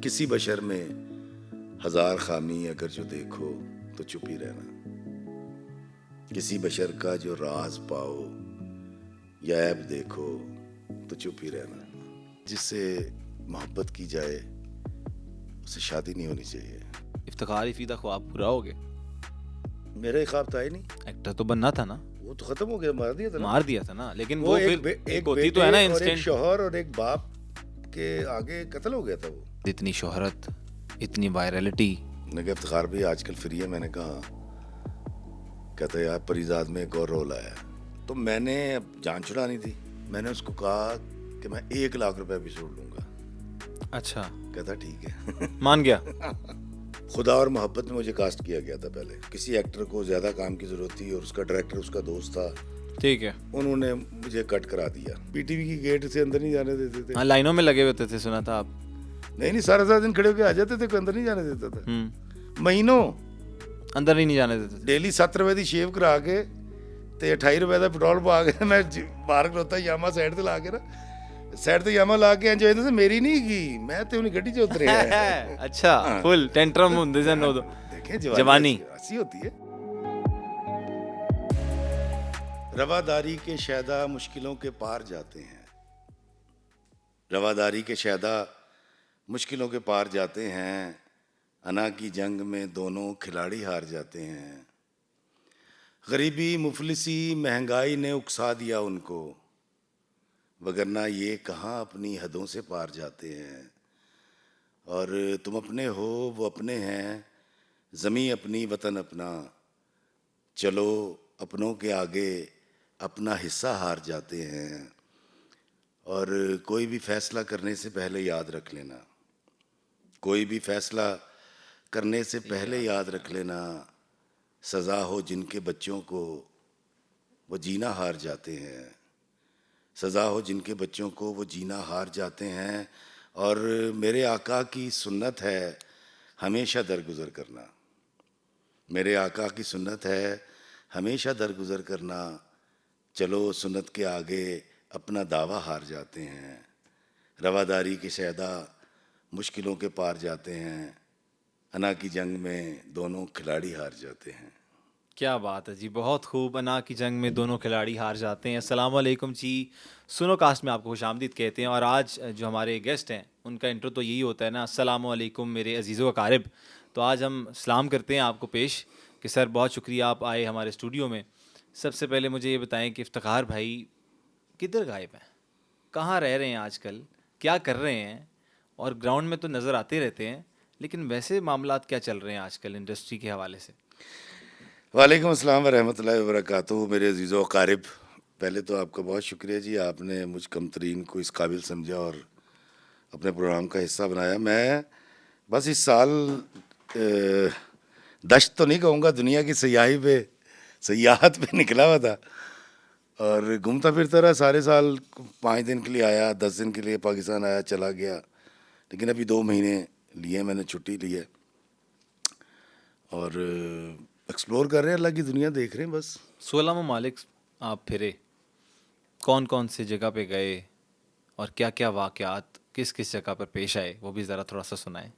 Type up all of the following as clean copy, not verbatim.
किसी बशर में हजार खामी अगर जो देखो तो चुप ही रहना। किसी बशर का जो राज पाओ या ऐब देखो तो चुप ही रहना। जिससे मोहब्बत की जाए उससे शादी नहीं होनी चाहिए। इफ्तिखार फीदा ख्वाब पूरा हो गया। मेरा ही ख्वाब था ही नहीं। एक्टर तो बनना था ना। वो तो खत्म हो गया, मार दिया था ना। लेकिन वो एक होती तो है ना इंस्टेंट। एक शौहर और एक बाप के आगे कत्ल हो गया था वो। इतनी शोहरत, इतनी वायरलिटी। मैंने कहा इफ्तिखार भी आजकल फ्री है। मैंने कहा, कहता यार परिजाद में एक और रोल आया। तो मैंने अब जान छुड़ानी थी। मैंने उसको कहा कि मैं 1 लाख रुपए एपिसोड लूंगा। अच्छा, कहता ठीक है। मान गया। खुदा और मोहब्बत में मुझे कास्ट किया गया था। पहले किसी एक्टर को ज्यादा काम की जरूरत थी और उसका डायरेक्टर उसका दोस्त था। ठीक है। उन्होंने मुझे कट करा दिया। पीटीवी की गेट से अंदर नहीं जाने देते थे। हाँ, लाइनों में लगे होते थे, सुना था आप। नहीं, सारा दिन खड़े होके आ जाते थे, कोई अंदर नहीं जाने देता था। महीनों अंदर ही नहीं जाने देते थे। डेली 7 रुपए दी शेव करा के ते 28 रुपए ਦਾ ਪੈਟਰੋਲ ਪਾ ਕੇ ਮੈਂ ਬਾਹਰ ਖਲੋਤਾ ਯਾਮਾ ਸਾਈਡ ਤੇ ਲਾ ਕੇ ਨਾ, ਸਾਈਡ ਤੇ ਯਾਮਾ ਲਾ ਕੇ ਇੰਜੋਏ ਤੇ ਮੇਰੀ ਨਹੀਂ ਗਈ, ਮੈਂ ਤੇ ਉਹਨੀ ਗੱਡੀ 'ਚ ਉਤਰਿਆ। अच्छा, फुल टेंट्रम ਹੁੰਦੇ ਸਨ ਉਦੋਂ। देखे जवानी ऐसी होती है। रवादारी के शैदा मुश्किलों के पार जाते हैं। रवादारी के शैदा मुश्किलों के पार जाते हैं। अना की जंग में दोनों खिलाड़ी हार जाते हैं। गरीबी मुफलिसी महंगाई ने उकसा दिया उनको, वगरना ये कहाँ अपनी हदों से पार जाते हैं। और तुम अपने हो वो अपने हैं, ज़मीं अपनी वतन अपना, चलो अपनों के आगे अपना हिस्सा हार जाते हैं। और कोई भी फैसला करने से पहले याद रख लेना, कोई भी फैसला करने से पहले याद रख लेना, सज़ा हो जिनके बच्चों को वो जीना हार जाते हैं। सज़ा हो जिनके बच्चों को वो जीना हार जाते हैं। और मेरे आका की सुन्नत है हमेशा दरगुज़र करना। मेरे आका की सुन्नत है हमेशा दरगुज़र करना, चलो सुन्नत के आगे अपना दावा हार जाते हैं। रवादारी के शैदा मुश्किलों के पार जाते हैं। अना की जंग में दोनों खिलाड़ी हार जाते हैं। क्या बात है जी, बहुत खूब। अना की जंग में दोनों खिलाड़ी हार जाते हैं। अस्सलाम वालेकुम जी, सुनो कास्ट में आपको खुशामदीद कहते हैं। और आज जो हमारे गेस्ट हैं उनका इंट्रो तो यही होता है ना, अस्सलाम वालेकुम मेरे अजीज़ो अकारिब। तो आज हम सलाम करते हैं आपको पेश कि सर बहुत शुक्रिया आप आए हमारे स्टूडियो में। सबसे पहले मुझे ये बताएं कि इफ्तिखार भाई किधर गायब हैं, कहाँ रह रहे हैं आजकल, क्या कर रहे हैं? और ग्राउंड में तो नज़र आते रहते हैं, लेकिन वैसे मामलात क्या चल रहे हैं आजकल इंडस्ट्री के हवाले से? वालेकुम अस्सलाम व रहमतुल्लाहि व बरकातुहू। मेरे अजीज़ो अकारिब, पहले तो आपका बहुत शुक्रिया जी, आपने मुझ कमतरीन को इस काबिल समझा और अपने प्रोग्राम का हिस्सा बनाया। मैं बस इस साल दश्त तो नहीं कहूँगा, दुनिया की सयाहत पे निकला हुआ था और घूमता फिरता रहा सारे साल। 5 दिन के लिए आया, 10 दिन के लिए पाकिस्तान आया, चला गया। लेकिन अभी 2 महीने लिए मैंने छुट्टी ली है और एक्सप्लोर कर रहे हैं, अल्लाह की दुनिया देख रहे हैं बस। 16 ममालिक आप फिरे, कौन कौन सी जगह पे गए और क्या क्या वाक़यात किस किस जगह पर पेश आए, वो भी ज़रा थोड़ा सा सुनाएं।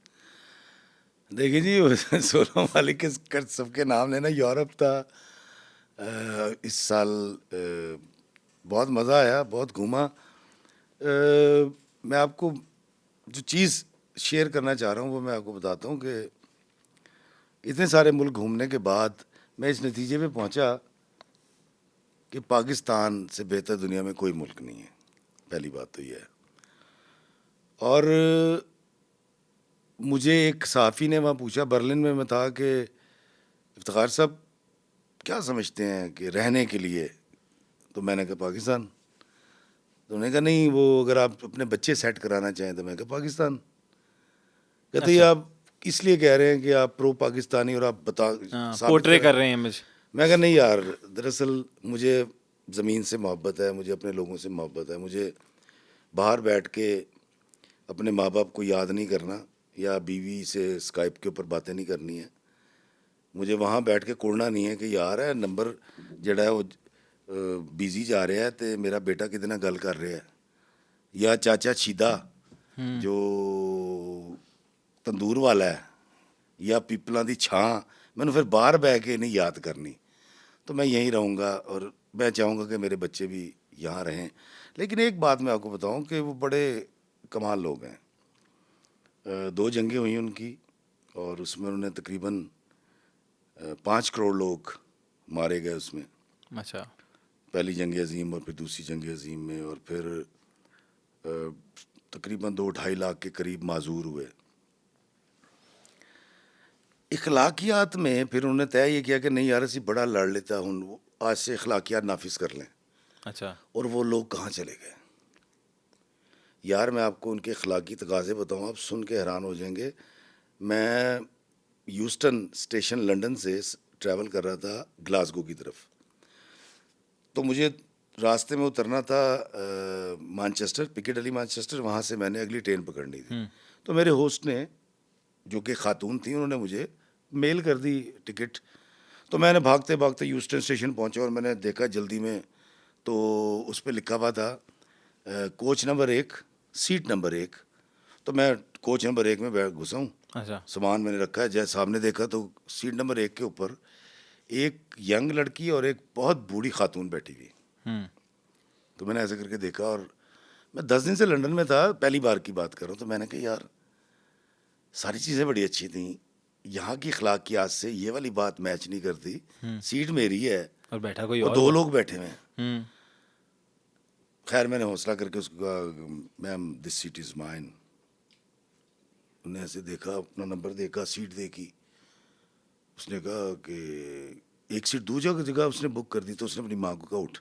देखिए जी, 16 ममालिक के सबके नाम लेना। यूरोप था इस साल, बहुत मज़ा आया, बहुत घूमा। मैं आपको जो चीज़ शेयर करना चाह रहा हूँ वो मैं आपको बताता हूँ कि इतने सारे मुल्क घूमने के बाद मैं इस नतीजे पे पहुंचा कि पाकिस्तान से बेहतर दुनिया में कोई मुल्क नहीं है। पहली बात तो ये है। और मुझे एक सहाफ़ी ने वहाँ पूछा, बर्लिन में मैं था, कि इफ्तिखार साहब क्या समझते हैं कि रहने के लिए? तो मैंने कहा पाकिस्तान। तो उन्होंने कहा नहीं, वो अगर आप अपने बच्चे सेट कराना चाहें तो मैं कहा पाकिस्तान। कहते अच्छा। आप इसलिए कह रहे हैं कि आप प्रो पाकिस्तानी और आप पोर्ट्रे कर रहे हैं इमेज। मैं कहा नहीं यार, दरअसल मुझे ज़मीन से मोहब्बत है, मुझे अपने लोगों से मोहब्बत है। मुझे बाहर बैठ के अपने माँ बाप को याद नहीं करना या बीवी से स्काइप के ऊपर बातें नहीं करनी है। मुझे वहाँ बैठ के कोड़ना नहीं है कि यार है नंबर जड़ा है वो बिजी जा रहा है तो मेरा बेटा कितने नाल गल कर रहा है, या चाचा छीदा जो ਤੰਦੂਰ ਵਾਲਾ ਹੈ ਜਾਂ ਪੀਪਲਾਂ ਦੀ ਛਾਂ, मैंने फिर बाहर बह के नहीं याद करनी। तो मैं यहीं रहूँगा और मैं चाहूँगा कि मेरे बच्चे भी यहाँ रहें। लेकिन एक बात मैं आपको बताऊँ कि वो बड़े कमाल लोग हैं। 2 जंगें हुई उनकी और उसमें उन्होंने तकरीबन 5 करोड़ लोग मारे गए उसमें। अच्छा। पहली जंग अज़ीम और फिर दूसरी जंग अज़ीम में, और फिर तकरीबन 2-2.5 लाख के करीब माजूर हुए। इखलाकियात में फिर उन्होंने तय ये किया कि नहीं यार असी बड़ा लड़ लेता हूँ, आज से इखलाकियात नाफिज कर लें। अच्छा। और वो लोग कहाँ चले गए यार, मैं आपको उनके अखलाकी तकाज़े बताऊँ, आप सुन के हैरान हो जाएंगे। मैं ह्यूस्टन स्टेशन लंदन से ट्रैवल कर रहा था ग्लासगो की तरफ, तो मुझे रास्ते में उतरना था मैनचेस्टर, पिकेडिली मैनचेस्टर, वहाँ से मैंने अगली ट्रेन पकड़नी थी। तो मेरे होस्ट ने, जो कि खातून थी, उन्होंने मुझे मेल कर दी टिकट। तो मैंने भागते भागते ह्यूस्टन स्टेशन पहुंचा और मैंने देखा जल्दी में, तो उस पर लिखा हुआ था कोच नंबर 1, सीट नंबर 1। तो मैं कोच नंबर 1 में बैठ घुसा हूँ। अच्छा। सामान मैंने रखा है, जैसे सामने देखा तो सीट नंबर 1 के ऊपर एक यंग लड़की और एक बहुत बूढ़ी खातून बैठी हुई। तो मैंने ऐसे करके देखा, और मैं 10 दिन से लंदन में था, पहली बार की बात कर रहा हूँ। तो मैंने कहा यार सारी चीज़ें बड़ी अच्छी थी, यहाँ की अखलाकियात से ये वाली बात मैच नहीं करती। सीट मेरी है और बैठा कोई और और 2 लोग बैठे हुए हैं। हम्म। खैर मैंने हौसला करके उसको कहा ma'am this seat is mine. उन्हें ऐसे देखा, अपना नंबर देखा, सीट देखी, उसने कहा कि एक सीट दूसरी जगह उसने बुक कर दी। तो उसने अपनी माँ को कहा उठ,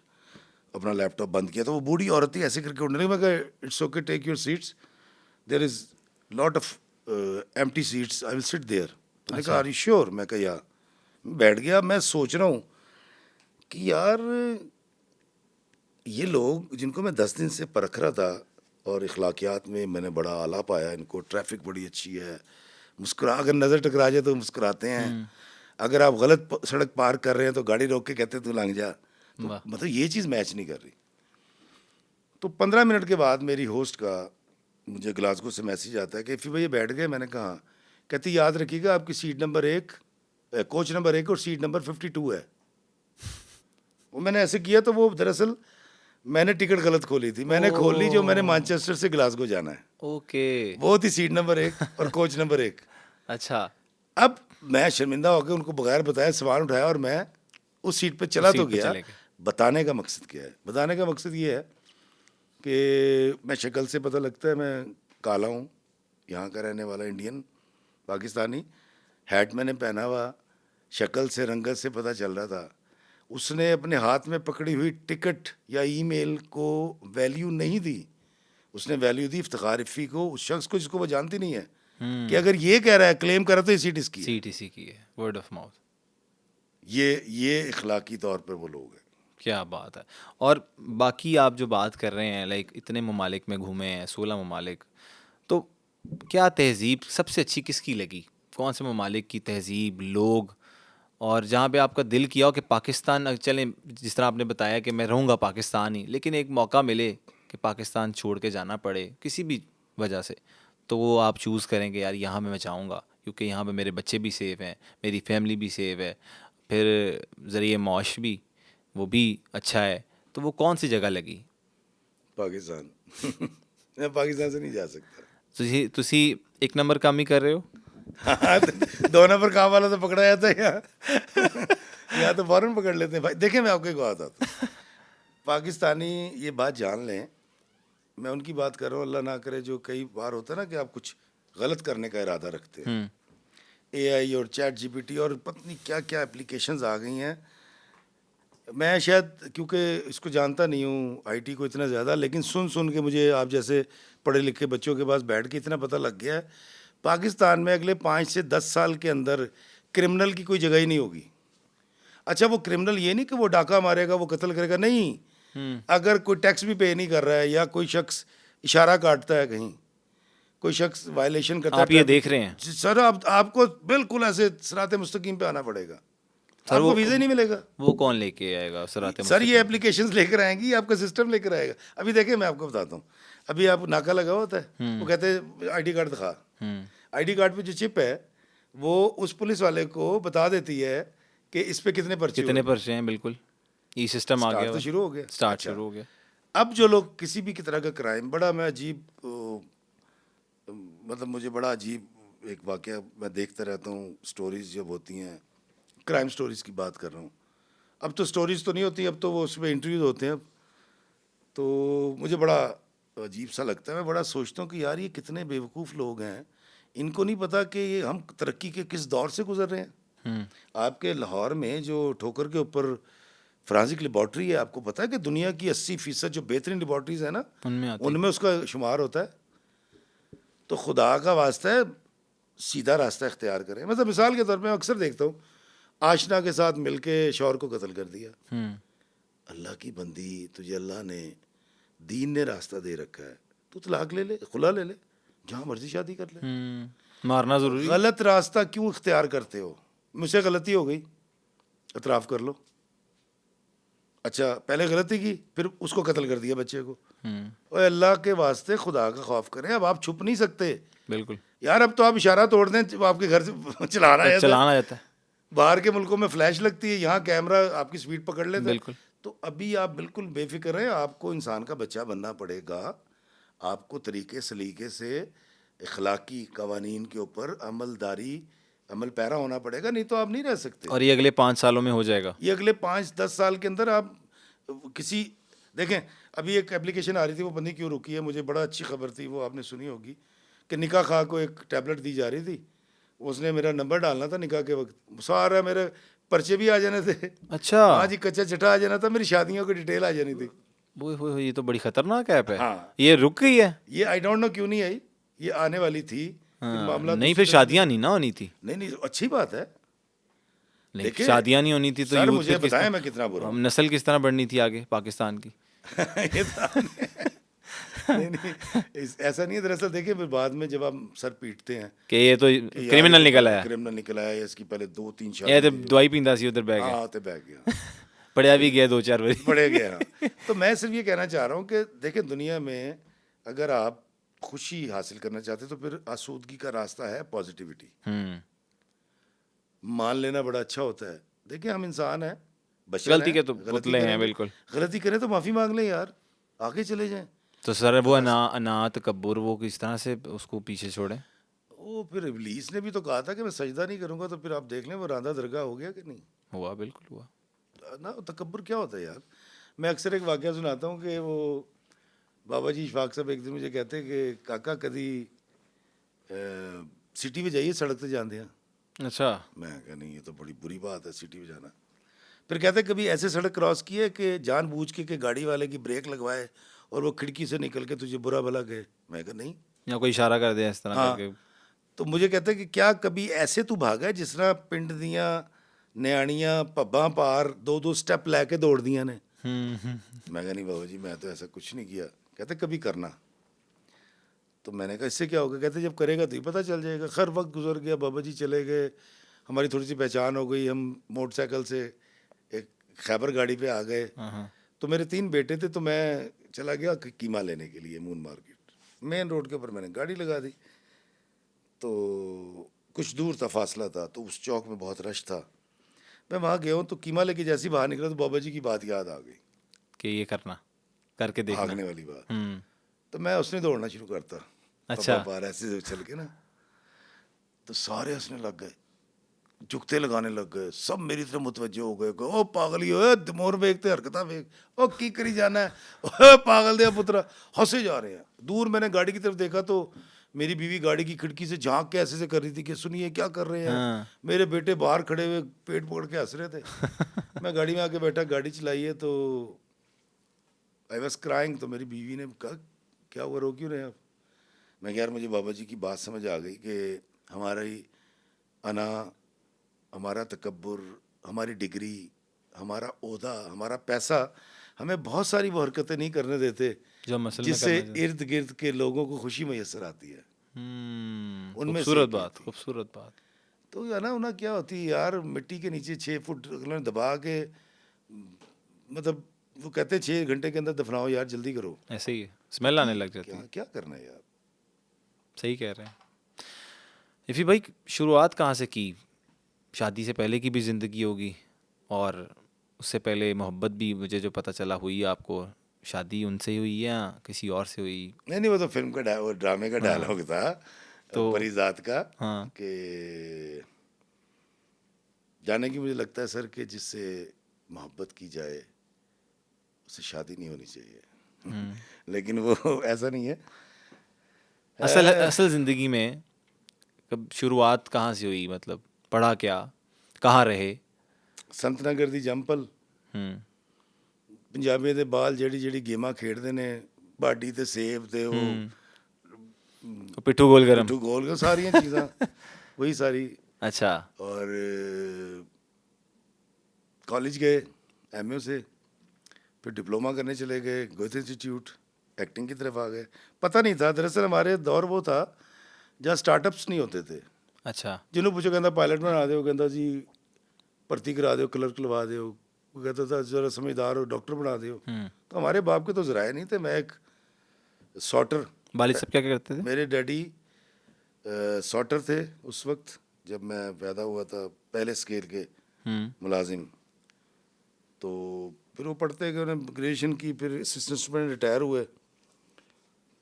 अपना लैपटॉप बंद किया। तो वो बूढ़ी औरत थी, ऐसे करके उठने लगी। मैं कहा it's okay, take your seats, there is lot of empty seats, I will sit there. तो मैंने कहा आर यू श्योर? मैं कहा या। बैठ गया। मैं सोच रहा हूँ कि यार ये लोग जिनको मैं 10 दिन से परख रहा था और इखलाकियात में मैंने बड़ा आला पाया इनको, ट्रैफिक बड़ी अच्छी है, मुस्कुरा, अगर नज़र टकरा जाए तो मुस्कुराते हैं, अगर आप गलत सड़क पार कर रहे हैं तो गाड़ी रोक के कहते हैं तू लंघ जा। तो वाह। मतलब ये चीज़ मैच नहीं कर रही। तो 15 मिनट के बाद मेरी होस्ट का मुझे ग्लासगो से मैसेज आता है कि फिर भैया बैठ गए। मैंने कहा, कहती याद रखिएगा आपकी सीट नंबर 1, कोच नंबर 1 और सीट नंबर 52 है। वो मैंने ऐसे किया तो वो दरअसल मैंने टिकट गलत खोली थी। मैंने खोल ली जो मैंने मैनचेस्टर से ग्लासगो जाना है, ओके। वो थी सीट नंबर 1 और कोच नंबर 1। अच्छा। अब मैं शर्मिंदा होकर उनको बगैर बताए सामान उठाया और मैं उस सीट पे चला तो सीट पे गया। चले गए। बताने का मकसद क्या है? बताने का मकसद ये है कि मैं शक्ल से पता लगता है मैं काला हूँ, यहाँ का रहने वाला इंडियन पाकिस्तानी। हैट मैंने पहना हुआ, शक्ल से रंगत से पता चल रहा था। उसने अपने हाथ में पकड़ी हुई टिकट या ईमेल को वैल्यू नहीं दी, उसने वैल्यू दी इफ्तिखार इफ़ी को, उस शख्स को जिसको वो जानती नहीं है, कि अगर ये कह रहा है, क्लेम कर रहा तो ये सीट इसकी है। सीट इसी की है, वर्ड ऑफ माउथ। ये इखलाकी तौर पर वो लोग हैं। क्या बात है। और बाकी आप जो बात कर रहे हैं, लाइक इतने ममालिक में घूमे हैं, 16 ममालिक, तो क्या तहज़ीब सबसे अच्छी किसकी लगी? कौन से ममालिक की तहज़ीब, लोग, और जहाँ पे आपका दिल किया हो कि पाकिस्तान चलें, जिस तरह आपने बताया कि मैं रहूँगा पाकिस्तान ही, लेकिन एक मौका मिले कि पाकिस्तान छोड़ के जाना पड़े किसी भी वजह से, तो वो आप चूज़ करेंगे यार यहाँ पे मैं चाहूँगा क्योंकि यहाँ पे मेरे बच्चे भी सेफ़ हैं, मेरी फैमिली भी सेफ़ है, फिर ज़रिए मौश भी वो भी अच्छा है, तो वो कौन सी जगह लगी? पाकिस्तान। मैं पाकिस्तान से नहीं जा सकता। तुसी एक नंबर काम ही कर रहे हो। हाँ, 2 नंबर काम वाला तो पकड़ा जाता है यहाँ तो फौरन पकड़ लेते हैं भाई। देखें मैं आपको एक बात आता हूँ, पाकिस्तानी ये बात जान लें, मैं उनकी बात कर रहा हूँ, अल्लाह ना करे जो कई बार होता है ना कि आप कुछ गलत करने का इरादा रखते हैं। AI और चैट GPT और पता नहीं क्या क्या एप्लीकेशंस आ गई हैं। मैं शायद क्योंकि इसको जानता नहीं हूँ IT को इतना ज़्यादा, लेकिन सुन सुन के मुझे आप जैसे पढ़े लिखे बच्चों के पास बैठ के इतना पता लग गया है, पाकिस्तान में अगले 5 से 10 साल के अंदर क्रिमिनल की कोई जगह ही नहीं होगी। अच्छा, वो क्रिमिनल ये नहीं कि वो डाका मारेगा, वो कत्ल करेगा, नहीं। अगर कोई टैक्स भी पे नहीं कर रहा है या कोई शख्स इशारा काटता है, कहीं कोई शख्स वायलेशन करता है, आप ये देख रहे हैं सर आपको बिल्कुल ऐसे सिराते मुस्तकीम पे आना पड़ेगा, आपको वीज़ा नहीं मिलेगा। वो कौन लेके आएगा सर ये एप्लीकेशंस लेकर आएंगी, आपका सिस्टम लेकर आएगा। अभी देखिए मैं आपको बताता हूँ, अभी आप नाका लगा होता है, वो कहते हैं ID कार्ड दिखा, आईडी कार्ड पे जो चिप है वो उस पुलिस वाले को बता देती है कि इस पे कितने पर्चे कितने हुए। पर्चे हैं, बिल्कुल ई सिस्टम आ स्टार्ट गया तो हुआ शुरू हो गया। स्टार्ट अच्छा, शुरू हो गया। अब जो लोग किसी भी की तरह का क्राइम, बड़ा मैं अजीब मतलब मुझे बड़ा अजीब एक वाकया मैं देखता रहता हूँ, स्टोरीज जब होती हैं, क्राइम स्टोरीज की बात कर रहा हूँ। अब तो स्टोरीज तो नहीं होती, अब तो वो उसमें इंटरव्यूज होते हैं। अब तो मुझे बड़ा अजीब सा लगता है, मैं बड़ा सोचता हूँ कि यार ये कितने बेवकूफ़ लोग हैं, इनको नहीं पता कि ये हम तरक्की के किस दौर से गुजर रहे हैं। आपके लाहौर में जो ठोकर के ऊपर फ्रांसिक लेबॉर्ट्री है, आपको पता है कि दुनिया की 80% जो बेहतरीन लेबॉर्ट्रीज है ना, उनमें आती है। उनमें उसका शुमार होता है। तो खुदा का वास्ता है, सीधा रास्ता इख्तियार करें। मतलब मिसाल के तौर पे मैं अक्सर देखता हूँ, आशना के साथ मिलके शौहर को कत्ल कर दिया। अल्लाह की बंदी, तुझे अल्लाह ने दीन ने रास्ता दे रखा है, तो तलाक ले ले, खुला ले ले, जहाँ मर्जी शादी कर ले। मारना जरूरी है। गलत रास्ता क्यों इख्तियार करते हो? मुझसे गलती हो गई, इतराफ़ कर लो। अच्छा, पहले गलती की, फिर उसको कत्ल कर दिया बच्चे को। और अल्लाह के वास्ते खुदा का खौफ करें। अब आप छुप नहीं सकते बिल्कुल यार, अब तो आप इशारा तोड़ दें, जब आपके घर से चलाना है, चलाना रहता है। बाहर के मुल्कों में फ्लैश लगती है, यहाँ कैमरा आपकी स्पीड पकड़ लेता है। बिल्कुल। तो अभी आप बिल्कुल बेफिक्र हैं, आपको इंसान का बच्चा बनना पड़ेगा। आपको तरीके सलीके से इखलाकी कवानीन के ऊपर अमल पैरा होना पड़ेगा, नहीं तो आप नहीं रह सकते। और ये अगले 5 सालों में हो जाएगा। ये अगले 5-10 साल के अंदर आप किसी, देखें अभी एक एप्लीकेशन आ रही थी, वो पता नहीं क्यों रुकी है, मुझे बड़ा अच्छी खबर थी, वो आपने सुनी होगी कि निकाह खां को एक टैबलेट दी जा रही थी, उसने मेरा नंबर डालना था निकाह के वक्त, सारा मेरे पर्चे भी आ जाने थे। अच्छा। हाँ जी, कच्चा चिट्ठा आ जाना था, मेरी शादियों की डिटेल आ जानी थी। वो ये तो बड़ी खतरनाक ऐप है। हाँ, ये रुक गई है। ये आई डोंट नो क्यों नहीं आई, ये आने वाली थी। फिर मामला नहीं, फिर शादियां नहीं ना होनी थी। नहीं, अच्छी बात है। लेकिन देखिए, शादियां नहीं होनी थी तो सर यूथ मुझे फिर किस बताएं मैं कितना बुरा हूँ। नस्ल किस तरह बढ़नी थी आगे पाकिस्तान की। ये तो नहीं, ऐसा नहीं है दरअसल। देखिए, फिर बाद में जब आप सर पीटते हैं कि ये तो कि यार क्रिमिनल ये निकल तो आया। क्रिमिनल निकल आया, इसकी पहले 2-3 ये तो शादी दवाई पींदा सी उधर बैग है। हाँ तो बैग गया, पढ़िया भी गया 2-4 बारी। पड़े गया। तो मैं सिर्फ ये कहना चाह रहा हूँ कि देखिए, दुनिया में अगर आप खुशी हासिल करना चाहते हैं तो फिर आसूदगी का रास्ता है पॉजिटिविटी। मान लेना बड़ा अच्छा होता है। देखिए, हम इंसान हैं, बशर गलती हैं, के तो गलती पुतले हैं, करेंगे। बिल्कुल। गलती करें तो माफ़ी मांग लें यार, आगे चले जाएं। तो सर वो अनाथ तकब्बुर वो किस तरह से उसको पीछे छोड़े? वो फिर इब्लीस ने भी तो कहा था कि मैं सजदा नहीं करूंगा, तो फिर आप देख लें वो रांदा दरगाह हो गया कि नहीं हुआ, बिल्कुल हुआ। ना। तकब्बुर क्या होता है यार? मैं अक्सर एक वाक़या सुनाता हूँ कि वो बाबा जी इशफाक साहब एक दिन मुझे कहते हैं कि काका कभी सिटी में जाइए, सड़क से जाते हैं। अच्छा। मैं कहा नहीं, ये तो बड़ी बुरी बात है सिटी में जाना। फिर कहते कभी ऐसे सड़क क्रॉस की है कि जानबूझ के गाड़ी वाले की ब्रेक लगवाए और वो खिड़की से निकल के तुझे बुरा भला कहे? मैं कहा नहीं। या कोई इशारा कर दे इस तरह हाँ, करके। तो मुझे कहते हैं कि क्या कभी ऐसे तू भागा है जिस तरह पिंड दियाँ ਨਿਆਣੀਆਂ पब्बां पार 2-2 स्टेप लैके दौड़ दियाँ ने? मैं कहा नहीं बाबा जी, मैं तो ऐसा कुछ नहीं किया। कहते कभी करना। तो मैंने कहा इससे क्या होगा? कहते जब करेगा तो ही पता चल जाएगा। खैर वक्त गुजर गया, बाबा जी चले गए, हमारी थोड़ी सी पहचान हो गई, हम मोटरसाइकिल से एक खैबर गाड़ी पे आ गए। तो मेरे 3 बेटे थे, तो मैं चला गया कीमा लेने के लिए मून मार्केट, मेन रोड के ऊपर मैंने गाड़ी लगा दी। तो कुछ दूर था, फासला था, तो उस चौक में बहुत रश था। मैं वहाँ गया हूँ, तो कीमा लेके जैसे ही बाहर निकला तो बाबा जी की बात याद आ गई कि ये करना, करके देखना। भागने वाली बात। तो मैं उसने दौड़ना शुरू करता। अच्छा। पब्बा पार ऐसे चल के ना, तो सारे हंसने लग गए, जुगते लगाने लग गए, सब मेरी तरफ मुतवज्जो हो गए। ओ पागल ही हो, मोर वेखते हरकता वेख, ओ की करी जाना है, ओ पागल दे पुत्रा। हंसे जा रहे हैं। दूर मैंने गाड़ी की तरफ देखा तो मेरी बीवी गाड़ी की खिड़की से झांक के ऐसे से कर रही थी कि सुनिए क्या कर रहे हैं। मेरे बेटे बाहर खड़े हुए पेट पकड़ के हंस रहे थे। मैं गाड़ी में आके बैठा, गाड़ी चलाई है, तो आई वॉज क्राइंग। तो मेरी बीवी ने कहा क्या हुआ, रो क्यों रहे आप? मैं यार मुझे बाबा जी की बात समझ आ गई कि हमारी अना, हमारा तकब्बुर, हमारी डिग्री, हमारा ओहदा, हमारा पैसा हमें बहुत सारी वो हरकतें नहीं करने देते जिससे इर्द गिर्द के लोगों को खुशी मैसर आती है। उनमें खूबसूरत बात, खूबसूरत बात। तो या ना उन्हें क्या होती है यार, मिट्टी के नीचे 6 फुट उन्होंने दबा के, मतलब वो कहते हैं 6 घंटे के अंदर दफनाओ यार, जल्दी करो। ऐसे ही स्मेल आने लग जाती है। क्या करना है यार? सही कह रहे हैं। इफ़ी भाई शुरुआत कहाँ से की? शादी से पहले की भी ज़िंदगी होगी और उससे पहले मोहब्बत भी मुझे जो पता चला हुई है आपको, शादी उनसे ही हुई है या किसी और से हुई? नहीं नहीं, वो तो फिल्म का वो ड्रामे का हाँ, डायलॉग था, तो परिजात का, हाँ, कि जाने की मुझे लगता है सर कि जिससे मोहब्बत की जाए उससे शादी नहीं होनी चाहिए। हुँ। लेकिन वो ऐसा नहीं है। असल असल ज़िंदगी में कब शुरुआत कहाँ से हुई, मतलब पढ़ा क्या? कहाँ रहे? संत नगर दी जंपल, हुँ, पंजाबियों ਦੇ ਬਾਲ ਜਿਹੜੀ ਜਿਹੜੀ ਗੇਮਾਂ ਖੇਡਦੇ ਨੇ, ਬਾਡੀ ਤੇ ਸੇਬ ਤੇ ਉਹ हुँ। तो पिट्ठू गोल गरम। ਪਿੱਠੂ ਗੋਲ, ਸਾਰੀਆਂ ਚੀਜ਼ਾਂ वही सारी। अच्छा, और कॉलेज गए एमए से, फिर डिप्लोमा करने चले गए गोयथ इंस्टीट्यूट, एक्टिंग की तरफ आ गए। पता नहीं था दरअसल, हमारे दौर वो था जहाँ स्टार्टअप्स नहीं होते थे। अच्छा। ਜਿਹਨੂੰ ਪੁੱਛੋ ਕਹਿੰਦਾ ਪਾਇਲਟ ਬਣਾ ਦਿਓ, ਕਹਿੰਦਾ ਜੀ ਭर्ती करा दो, क्लर्क लवा दो। वो कहता था ज़रा समझदार हो डॉक्टर बना दो। हुँ। तो हमारे बाप के तो ज़राए नहीं थे। मैं एक सॉर्टर, वालिद साहब क्या-क्या करते थे? मेरे डैडी सॉर्टर थे उस वक्त जब मैं पैदा हुआ था, पहले स्केल के हुँ, मुलाजिम। तो फिर वो पढ़ते गए, उन्होंने ग्रेजुएशन की, फिर असिस्टेंट स्टूडेंट रिटायर हुए।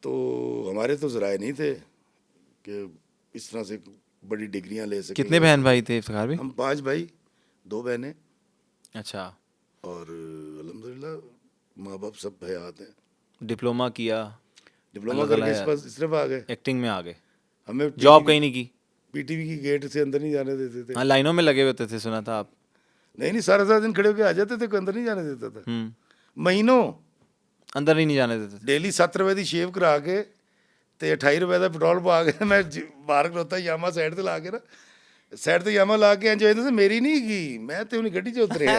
तो हमारे तो ज़राए नहीं थे कि इस तरह से बड़ी डिग्रियां ले सकें। कितने बहन भाई थे इफ्तिखार भाई? हम 5 भाई, 2 बहनें, अच्छा, और अल्हम्दुलिल्लाह माँ बाप सब हयात हैं। डिप्लोमा किया, डिप्लोमा अल्लाह करके ताला इस पास इस तरफ आ गए। एक्टिंग में आ गए। हमें जॉब कहीं नहीं की? पीटीवी की गेट से अंदर नहीं जाने देते थे। हाँ, लाइनों में लगे होते थे, सुना था आप। नहीं नहीं, सारा सारा दिन खड़े होकर आ जाते थे, कोई अंदर नहीं जाने देता था। हुँ, महीनों अंदर ही नहीं जाने देते थे। डेली 7 रुपए की शेव करा के ਤੇ 28 ਰੁਪਏ ਦਾ ਪੈਟਰੋਲ ਪਾ ਕੇ ਮੈਂ ਬਾਹਰ ਖਲੋਤਾ, ਯਾਮਾ ਸਾਈਡ ਤੇ ਲਾ ਕੇ ਨਾ, ਸਾਈਡ ਤੇ ਯਾਮਾ ਲਾ ਕੇ ਇੰਜੋਏ ਤਾਂ ਮੇਰੀ ਨਹੀਂ ਗਈ, ਮੈਂ ਤੇ ਉਹਨੀ ਗੱਡੀ 'ਚ ਉਤਰਿਆ।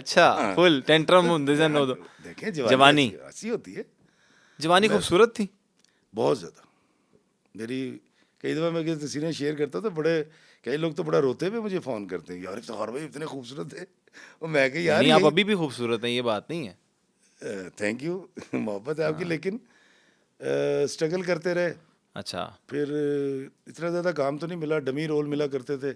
अच्छा, फुल टेंट्रम ਹੁੰਦੇ ਸਨ ਉਦੋਂ। देखें जवानी। ऐसी होती है। जवानी खूबसूरत थी। बहुत ज़्यादा। मेरी कई दफ़ा मैं तस्वीरें शेयर करता तो बड़े, कई लोग तो बड़ा रोते हुए मुझे फ़ोन करते हैं, यार इफ्तिखार भाई इतने खूबसूरत थे। और मैं कि यार नहीं, आप यही अभी भी खूबसूरत हैं, ये बात नहीं है। थैंक यू मोहब्बत है आपकी। लेकिन स्ट्रगल करते रहे। अच्छा, फिर इतना ज़्यादा काम तो नहीं मिला, डमी रोल मिला करते थे।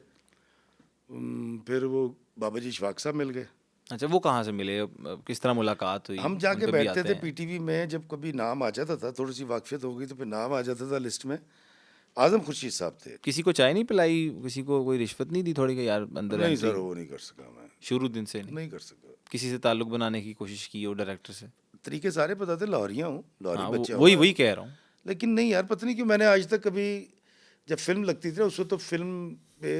फिर वो बाबा जी इशफाक साहब मिल गए। अच्छा, वो कहाँ से मिले? किस तरह मुलाकात हुई? हम जाके उनके भी बैठते आते थे हैं। पीटीवी में, जब कभी नाम आ जाता था, थोड़ी सी वाकफियत हो गई तो फिर नाम आ जाता था लिस्ट में। आज़म खुर्शीद साहब थे। किसी को चाय नहीं पिलाई? किसी को कोई रिश्वत नहीं दी थोड़ी कि यार अंदर नहीं एंट्री? सर, वो नहीं कर सका मैं, शुरू दिन से नहीं? नहीं कर सका। किसी से ताल्लुक बनाने की कोशिश की हो डायरेक्टर से? तरीके सारे पता थे, लाहौरिया हूँ, लाहौरी हाँ, बच्चा वही हूँ। वही कह रहा हूँ। लेकिन नहीं यार, पता नहीं क्यों मैंने आज तक कभी, जब फिल्म लगती थी ना उस वक्त, तो फिल्म पे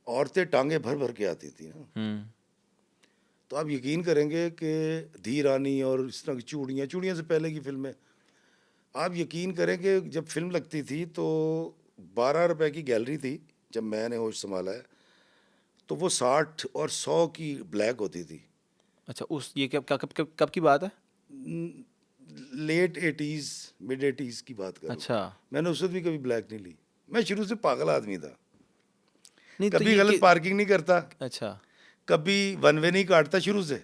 औरतें टांगे भर भर के आती थी ना, हम्म, तो आप यकीन करेंगे कि धी रानी और इस तरह की चूड़ियाँ, चूड़ियाँ से पहले की फिल्में, आप यकीन करेंगे जब फिल्म लगती थी तो 12 रुपए की गैलरी थी जब मैंने होश संभाला है, तो वो 60 और 100 की ब्लैक होती थी। अच्छा, उस ये कब कब कब कब की बात है? लेट 80s मिड 80s की बात कर रहा हूँ। अच्छा, मैंने उस वक्त भी कभी ब्लैक नहीं ली। मैं शुरू से पागल आदमी था, नहीं तो कभी ये गलत पार्किंग नहीं करता, अच्छा, कभी वन वे नहीं काटता शुरू से।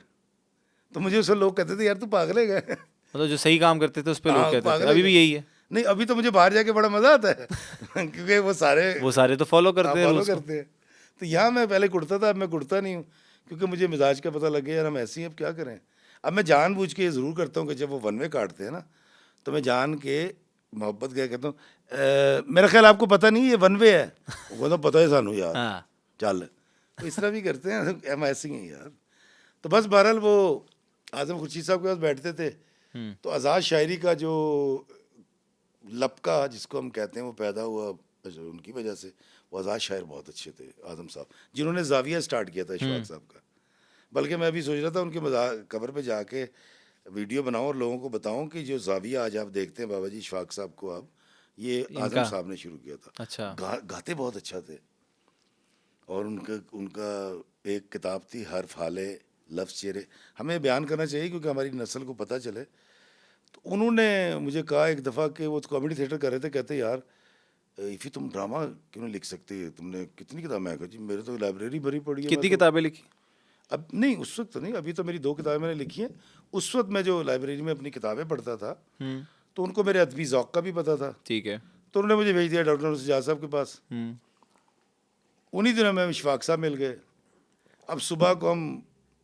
तो मुझे उससे लोग कहते थे यार तू पागल है क्या? मतलब जो सही काम करते थे उस पे लोग हाँ, कहते थे, पागल अभी है भी क्या? यही है। नहीं, अभी तो मुझे बाहर जाके बड़ा मजा आता है क्योंकि वो सारे तो फॉलो करते हैं फॉलो rules को। करते हैं। तो यहाँ मैं पहले कुड़ता था, अब मैं कुड़ता नहीं हूँ, क्योंकि मुझे मिजाज का पता लग गया यार हम ऐसे ही, अब क्या करें। अब मैं जानबूझ के ये ज़रूर करता हूँ कि जब वो वन वे काटते हैं ना, तो मैं जान के मोहब्बत क्या कहता हूँ, मेरा ख्याल आपको पता नहीं ये वन वे है। वो कहता पता है सानू यार, हाँ, चल। तो इस तरह भी करते हैं, हम ऐसे ही हैं यार। तो बस बहरहाल वो आज़म खुर्शीद साहब के पास बैठते थे, तो आज़ाद शायरी का जो लपका जिसको हम कहते हैं वो पैदा हुआ उनकी वजह से। वो आज़ाद शायर बहुत अच्छे थे आज़म साहब, जिन्होंने जाविया स्टार्ट किया था इशफाक साहब का। बल्कि मैं अभी सोच रहा था उनके कबर पे जाके वीडियो बनाऊं और लोगों को बताऊं कि जो जाविया आज आप देखते हैं बाबा जी इशफाक साहब को, आप ये आज़म साहब ने शुरू किया था। अच्छा, गाते बहुत अच्छा थे। और उनका एक किताब थी हर्फ हाले लफ्ज़ चेहरे, हमें बयान करना चाहिए क्योंकि हमारी नस्ल को पता चले। तो उन्होंने मुझे कहा एक दफ़ा कि वो कॉमेडी थिएटर कर रहे थे, कहते यार इफ़ी तुम ड्रामा क्यों नहीं लिख सकते, तुमने कितनी किताब, मैं कहा जी मेरे तो लाइब्रेरी भरी पड़ी है। कितनी मैं तो, किताबें लिखी? अब नहीं उस वक्त तो नहीं, अभी तो मेरी 2 किताबें मैंने लिखी हैं। उस वक्त मैं जो लाइब्रेरी में अपनी किताबें पढ़ता था हम्म, तो उनको मेरे अदबी ज़ौक़ का भी पता था। ठीक है। तो उन्होंने मुझे भेज दिया डॉक्टर सजाद साहब के पास। उन्हीं दिनों में इशफाक साहब मिल गए। अब सुबह को हम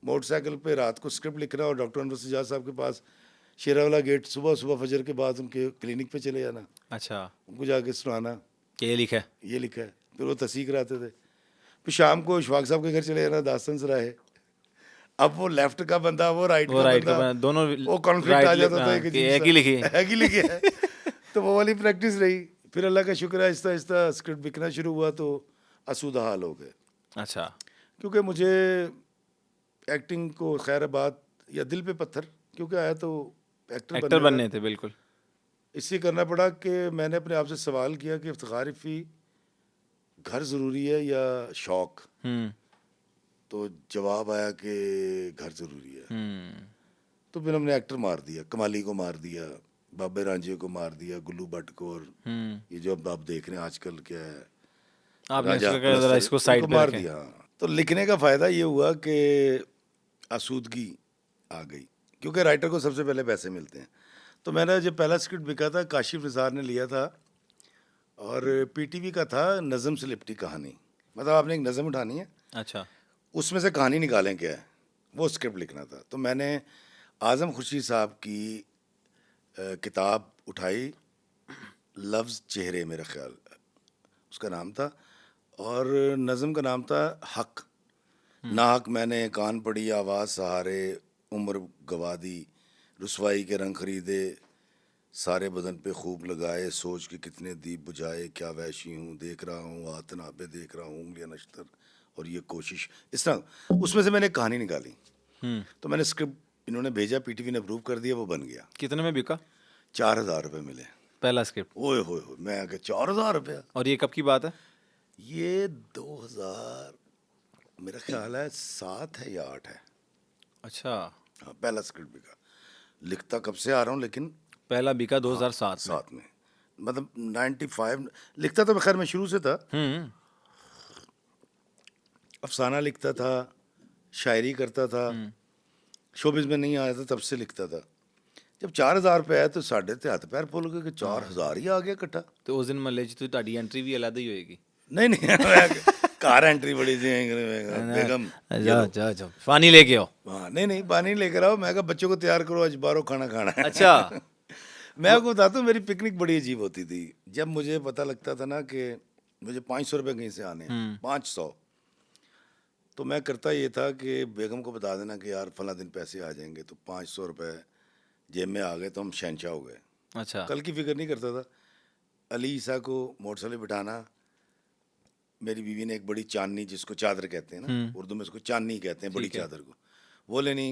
मोटरसाइकिल पे रात को स्क्रिप्ट लिखना और डॉक्टर अनवर सजाद साहब के पास शेरावाला गेट सुबह सुबह फजर के बाद उनके क्लिनिक पे चले जाना, अच्छा, उनको जाके सुनाना कि ये लिखा है। ये लिखा है। फिर वो तस्दीक कराते थे। फिर शाम को इशफाक साहब के घर चले जाना दास्तन सराय। अब वो लेफ्ट का बंदा वो राइट वो का राइट बंदा, का दोनों वो कॉन्फ्लिक्ट आ जाता था। एक कि अजीब एक ही लिखी सा एक ही लिखे है। तो वो वाली प्रैक्टिस रही। फिर अल्लाह का शुक्र है आहिस्ता आहिस्ता स्क्रिप्ट बिकना शुरू हुआ तो आसूदा हाल हो गए। अच्छा, क्योंकि मुझे एक्टिंग को खैर बात या दिल पे पत्थर, क्योंकि आया तो एक्टर बनने थे बिल्कुल। इसलिए करना पड़ा कि मैंने अपने आप से सवाल किया कि इफ्तिखार रफ़ी घर ज़रूरी है या शौक़। तो जवाब आया कि घर ज़रूरी है। तो फिर हमने एक्टर मार दिया, कमाली को मार दिया, बाबे रांझे को मार दिया, गुल्लू भट्ट को, और ये जो अब आप देख रहे हैं आजकल क्या है आपने राजा इसको जरा इसको साइड पे मार रखें। दिया। तो लिखने का फ़ायदा ये हुआ कि आसूदगी आ गई, क्योंकि राइटर को सबसे पहले पैसे मिलते हैं। तो मैंने जब पहला स्क्रिप्ट बिका था काशिफ निसार ने लिया था और पीटीवी का था नज़म से लिपटी कहानी। मतलब आपने एक नज़म उठानी है, अच्छा, उसमें से कहानी निकालें क्या है, वो स्क्रिप्ट लिखना था। तो मैंने आज़म खुर्शीद साहब की किताब उठाई, लफ्ज़ चेहरे मेरा ख्याल उसका नाम था, और नज़म का नाम था हक। ना हक मैंने कान पड़ी आवाज़ सहारे, उम्र गवा दी, रुसवाई के रंग खरीदे, सारे बदन पे खूब लगाए, सोच के कितने दीप बुझाए, क्या वैशी हूँ देख रहा हूँ, आतनाबे देख रहा हूँ, उंगलियां नश्तर और ये कोशिश, इस तरह उसमें से मैंने कहानी निकाली। तो मैंने स्क्रिप्ट इन्होंने भेजा, पीटीवी ने अप्रूव कर दिया, वो बन गया। कितने में बिका 4,000 रुपये मिले पहला स्क्रिप्ट? ओए होए होए, मैं आगे 4,000 रुपया। और ये कब की बात है? ये 2000 मेरा ख्याल है 7 है या 8 है। अच्छा, हाँ, पहला स्क्रिप्ट बिका। लिखता कब से आ रहा हूँ, लेकिन पहला बिका 2007 में। 7 में, मतलब 95। लिखता तो खैर मैं शुरू से था, अफसाना लिखता था, शायरी करता था, शोबिज़ में नहीं आया था तब से लिखता था। जब 4,000 रुपये आया तो साढ़े ते हत्थ पैर फुल गए कि 4,000 ही आ गया इकट्ठा। तो उस दिन मल्ले जी तो ਤੁਹਾਡੀ एंट्री भी अलग ही होएगी। नहीं कार एंट्री बड़ी थी बेगम, जा पानी लेके आओ। हाँ नहीं पानी लेकर आओ। मैं कहा बच्चों को तैयार करो, आज बाहरों खाना खाना है। अच्छा, मैं आपको बताता हूँ मेरी पिकनिक बड़ी अजीब होती थी। जब मुझे पता लगता था ना कि मुझे 500 रुपये कहीं से आने हैं, 500, तो मैं करता ये था कि बेगम को बता देना कि यार फला दिन पैसे आ जाएंगे, तो 500 रुपये जेब में आ गए तो हम शहंशाह हो गए। अच्छा, कल की फिक्र नहीं करता था। अली ईसा को मोटरसाइकिल बिठाना, मेरी बीवी ने एक बड़ी चांदनी, जिसको चादर कहते हैं ना उर्दू में, उसको चांदनी कहते हैं बड़ी चादर को, वो लेनी।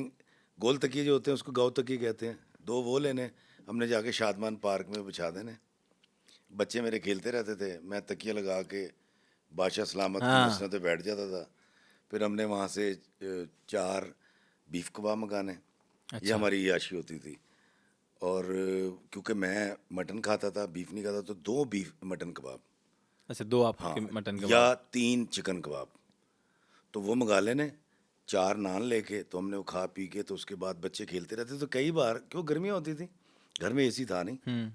गोल तकिए जो होते हैं उसको गाँव तकिए कहते हैं, 2 वो लेने। हमने जाके शादमान पार्क में बिछा देने। बच्चे मेरे खेलते रहते थे, मैं तकिया लगा के बादशाह सलामत की मसनद पे बैठ जाता था। फिर हमने वहाँ से 4 बीफ कबाब मंगाने। ये हमारी याशी होती थी। और क्योंकि मैं मटन खाता था, बीफ नहीं खाता, तो 2 बीफ मटन कबाब। अच्छा, 2 आपके हाँ, मटन कबाब या 3 चिकन कबाब, तो वो मंगा लेने। 4 नान लेके, तो हमने वो खा पी के, तो उसके बाद बच्चे खेलते रहते। तो कई बार, क्यों गर्मियाँ होती थी, घर में एसी था नहीं,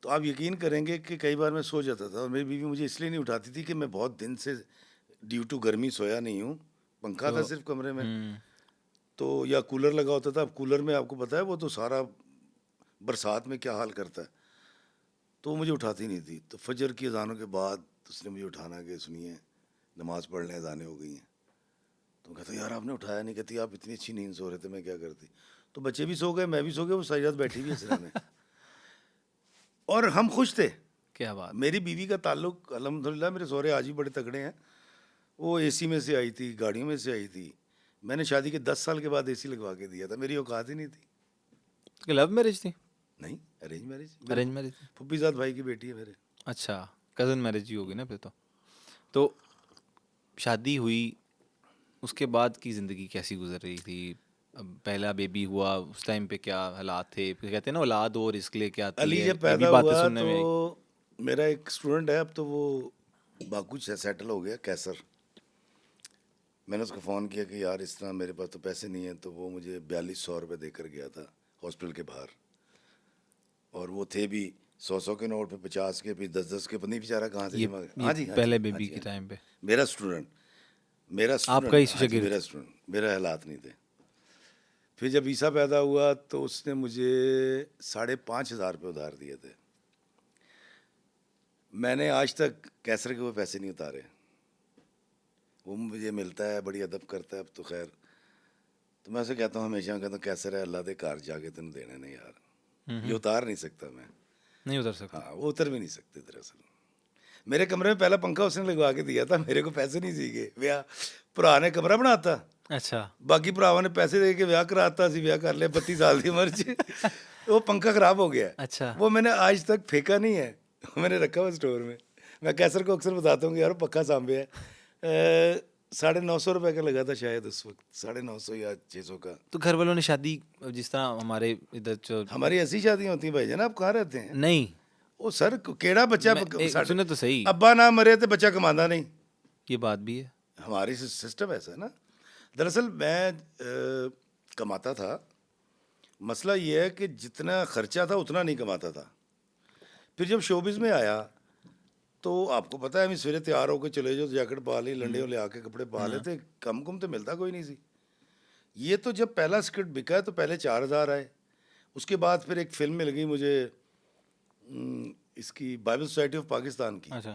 तो आप यकीन करेंगे कि कई बार मैं सो जाता था। और मेरी बीवी मुझे इसलिए नहीं उठाती थी कि मैं बहुत दिन से ड्यू टू गर्मी सोया नहीं हूँ, पंखा था सिर्फ कमरे में, तो या कूलर लगा होता था। अब कूलर में आपको पता है वो तो सारा बरसात में क्या हाल करता है, तो वो मुझे उठाती नहीं थी। तो फजर की अजानों के बाद उसने मुझे उठाना कि सुनिए नमाज़ पढ़ने अजानें हो गई हैं। तो कहता यार आपने उठाया नहीं। कहती आप इतनी अच्छी नींद सो रहे थे, मैं क्या करती। तो बच्चे भी सो गए, मैं भी सो गया, वो सारी रात बैठी हुई है सिरा में। और हम खुश थे। क्या बात। मेरी बीवी का ताल्लुक अल्हम्दुलिल्लाह, मेरे सौरे आज भी बड़े तगड़े हैं। वो एसी में से आई थी, गाड़ियों में से आई थी। मैंने शादी के 10 साल के बाद एसी लगवा के दिया था, मेरी औकात ही नहीं थी। लव मैरिज थी? नहीं, अरेंज मैरिज। Arrange marriage? फुप्पीजाद भाई की बेटी है मेरे। अच्छा, कज़न मैरिज ही होगी ना फिर तो शादी हुई, उसके बाद की ज़िंदगी कैसी गुजर रही थी? अब पहला बेबी हुआ, उस टाइम पे क्या हालात थे? फिर कहते हैं ना औलाद हो रिस्क लेके आती अली है, जब ये पैदा भी बातें हुआ सुनने में आई। तो मेरा एक स्टूडेंट है, अब तो वो बाकू से सेटल हो गया, कैसर। मैंने उसको फ़ोन किया कि यार इस तरह मेरे पास तो पैसे नहीं है, तो वो मुझे 4200 रुपये देकर गया था हॉस्पिटल के बाहर। और वो थे भी 100 के नोट पे 50 के, फिर 10 के, पता नहीं बेचारा कहाँ से ये, जमा ये हाँ जी, हाँ पहले जी, हाँ बेबी जी, के हाँ जी। टाइम पे मेरा स्टूडेंट, आपका ही हाँ जी, शागिर्द? मेरा स्टूडेंट, मेरे हालात नहीं थे। फिर जब ईसा पैदा हुआ तो उसने मुझे 5,500 रुपये उधार दिए थे। मैंने आज तक कैसर के वो पैसे नहीं उतारे। वो मुझे मिलता है, बड़ी अदब करता है, अब तो खैर। तो मैं उसे कहता हूँ, हमेशा कहता हूँ, कैसर है, अल्लाह दे घर जाके तेन देने ने यार, ये उतार नहीं सकता मैं। नहीं उतर सकते। हाँ, वो उतर भी नहीं सकते दरअसल। मेरे कमरे में पहला पंखा उसने लगवा के दिया था, मेरे को पैसे नहीं सीखे ब्याह। भरा ने कमरा बनाता, अच्छा। बाकी भरावां ने पैसे दे के ब्याह कराता, ਅਸੀਂ ਵਿਆਹ ਕਰ ਲਿਆ 32 साल की उम्र च। वो पंखा खराब हो गया। अच्छा। वो मैंने आज तक फेंका नहीं है, मैंने रखा हुआ स्टोर में। मैं कैसर को अक्सर बताता हूँ कि यार पंखा सांभे है। 950 रुपए का लगा था शायद उस वक्त, 950 या 600 का। तो घर वालों ने शादी, जिस तरह हमारे इधर जो, हमारी ऐसी शादियां होती हैं भाईजान, आप कहाँ रहते हैं? नहीं, ਉਹ ਸਰ ਕਿਹੜਾ ਬੱਚਾ सुने तो सही, ਅੱਬਾ ਨਾ ਮਰੇ ਤੇ ਬੱਚਾ ਕਮਾਉਂਦਾ नहीं। ये बात भी है। हमारी सिस्टम ऐसा है ना। दरअसल मैं कमाता था, मसला ये है कि जितना खर्चा था उतना नहीं कमाता था। फिर जब शोबिज़ में आया तो आपको पता है, हम सवेरे तैयार होकर चले जाओ, जैकेट पा ली, लंडे ले आके कपड़े पा लेते, कम कुम तो मिलता कोई नहीं सी। ये तो जब पहला स्क्रिप्ट बिका तो पहले 4,000 आए। उसके बाद फिर एक फिल्म मिल गई मुझे, इसकी बाइबल सोसाइटी ऑफ पाकिस्तान की। अच्छा।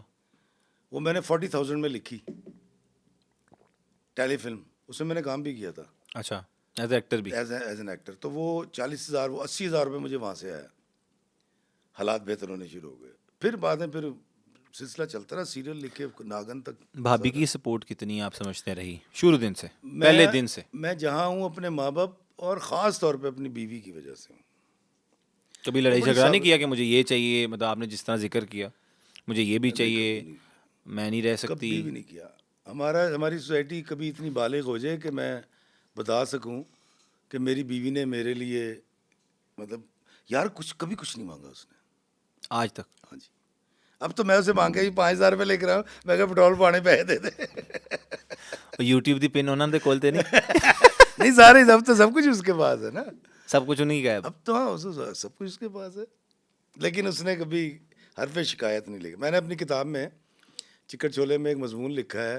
वो मैंने 40,000 में लिखी, टेलीफिल्म। उसमें मैंने काम भी किया था अच्छा, एज एक्टर भी। As an actor. तो वो 40,000, वो 80,000 रुपये मुझे वहाँ से आया। हालात बेहतर होने शुरू हो गए, फिर बाद में फिर सिलसिला चलता रहा, सीरियल लिखे नागन तक। भाभी की सपोर्ट कितनी आप समझते रही शुरू दिन से, पहले दिन से? मैं जहाँ हूँ अपने माँ बाप और ख़ास तौर पे अपनी बीवी की वजह से हूँ। कभी लड़ाई बड़ी झगड़ा नहीं साब- किया कि मुझे ये चाहिए, मतलब आपने जिस तरह जिक्र किया, मुझे ये भी चाहिए, मैं नहीं रह सकती? कभी भी नहीं किया। हमारी सोसाइटी कभी इतनी बालिग हो जाए कि मैं बता सकूं कि मेरी बीवी ने मेरे लिए, मतलब यार, कभी कुछ नहीं मांगा उसने आज तक? हाँ जी। अब तो मैं उसे मांग के 5,000 रुपये लेकर आऊँ, मैं कहा पेट्रोल पाने पैसे दे दे। और यूट्यूब दी पिन उन्होंने खोलते नहीं? नहीं, सारे सब कुछ उसके पास है ना। सब कुछ उन्हीं का है। अब तो हाँ, सब कुछ उसके पास है, लेकिन उसने कभी हरफ शिकायत नहीं लिखी। मैंने अपनी किताब में चिकन छोले में एक मजमून लिखा है,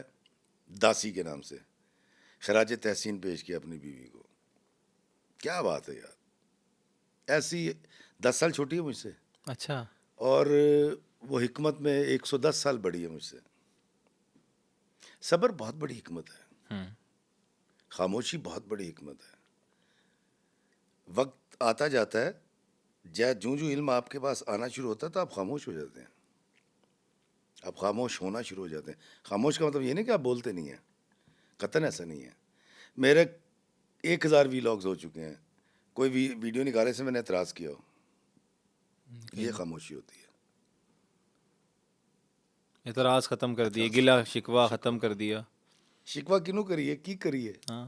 दासी के नाम से, खराज तहसीन पेश किया अपनी बीवी को। क्या बात है यार, ऐसी 10 साल छोटी है मुझसे, अच्छा। और वो हिकमत में 110 साल बड़ी है मुझसे। सब्र बहुत बड़ी हिकमत है, खामोशी बहुत बड़ी हिकमत है। वक्त आता जाता है, जो इल्म आपके पास आना शुरू होता है तो आप खामोश हो जाते हैं, आप खामोश होना शुरू हो जाते हैं। खामोश का मतलब ये नहीं कि आप बोलते नहीं हैं, कतन ऐसा नहीं है। मेरे 1,000 वीलॉग्स हो चुके हैं, कोई वीडियो निकालने से मैंने एतराज़ किया हो, ये खामोशी होती है। एतराज़ ख़त्म कर दिए, गिला शिकवा ख़त्म कर दिया। शिकवा किनू करिए, की करिए, हाँ,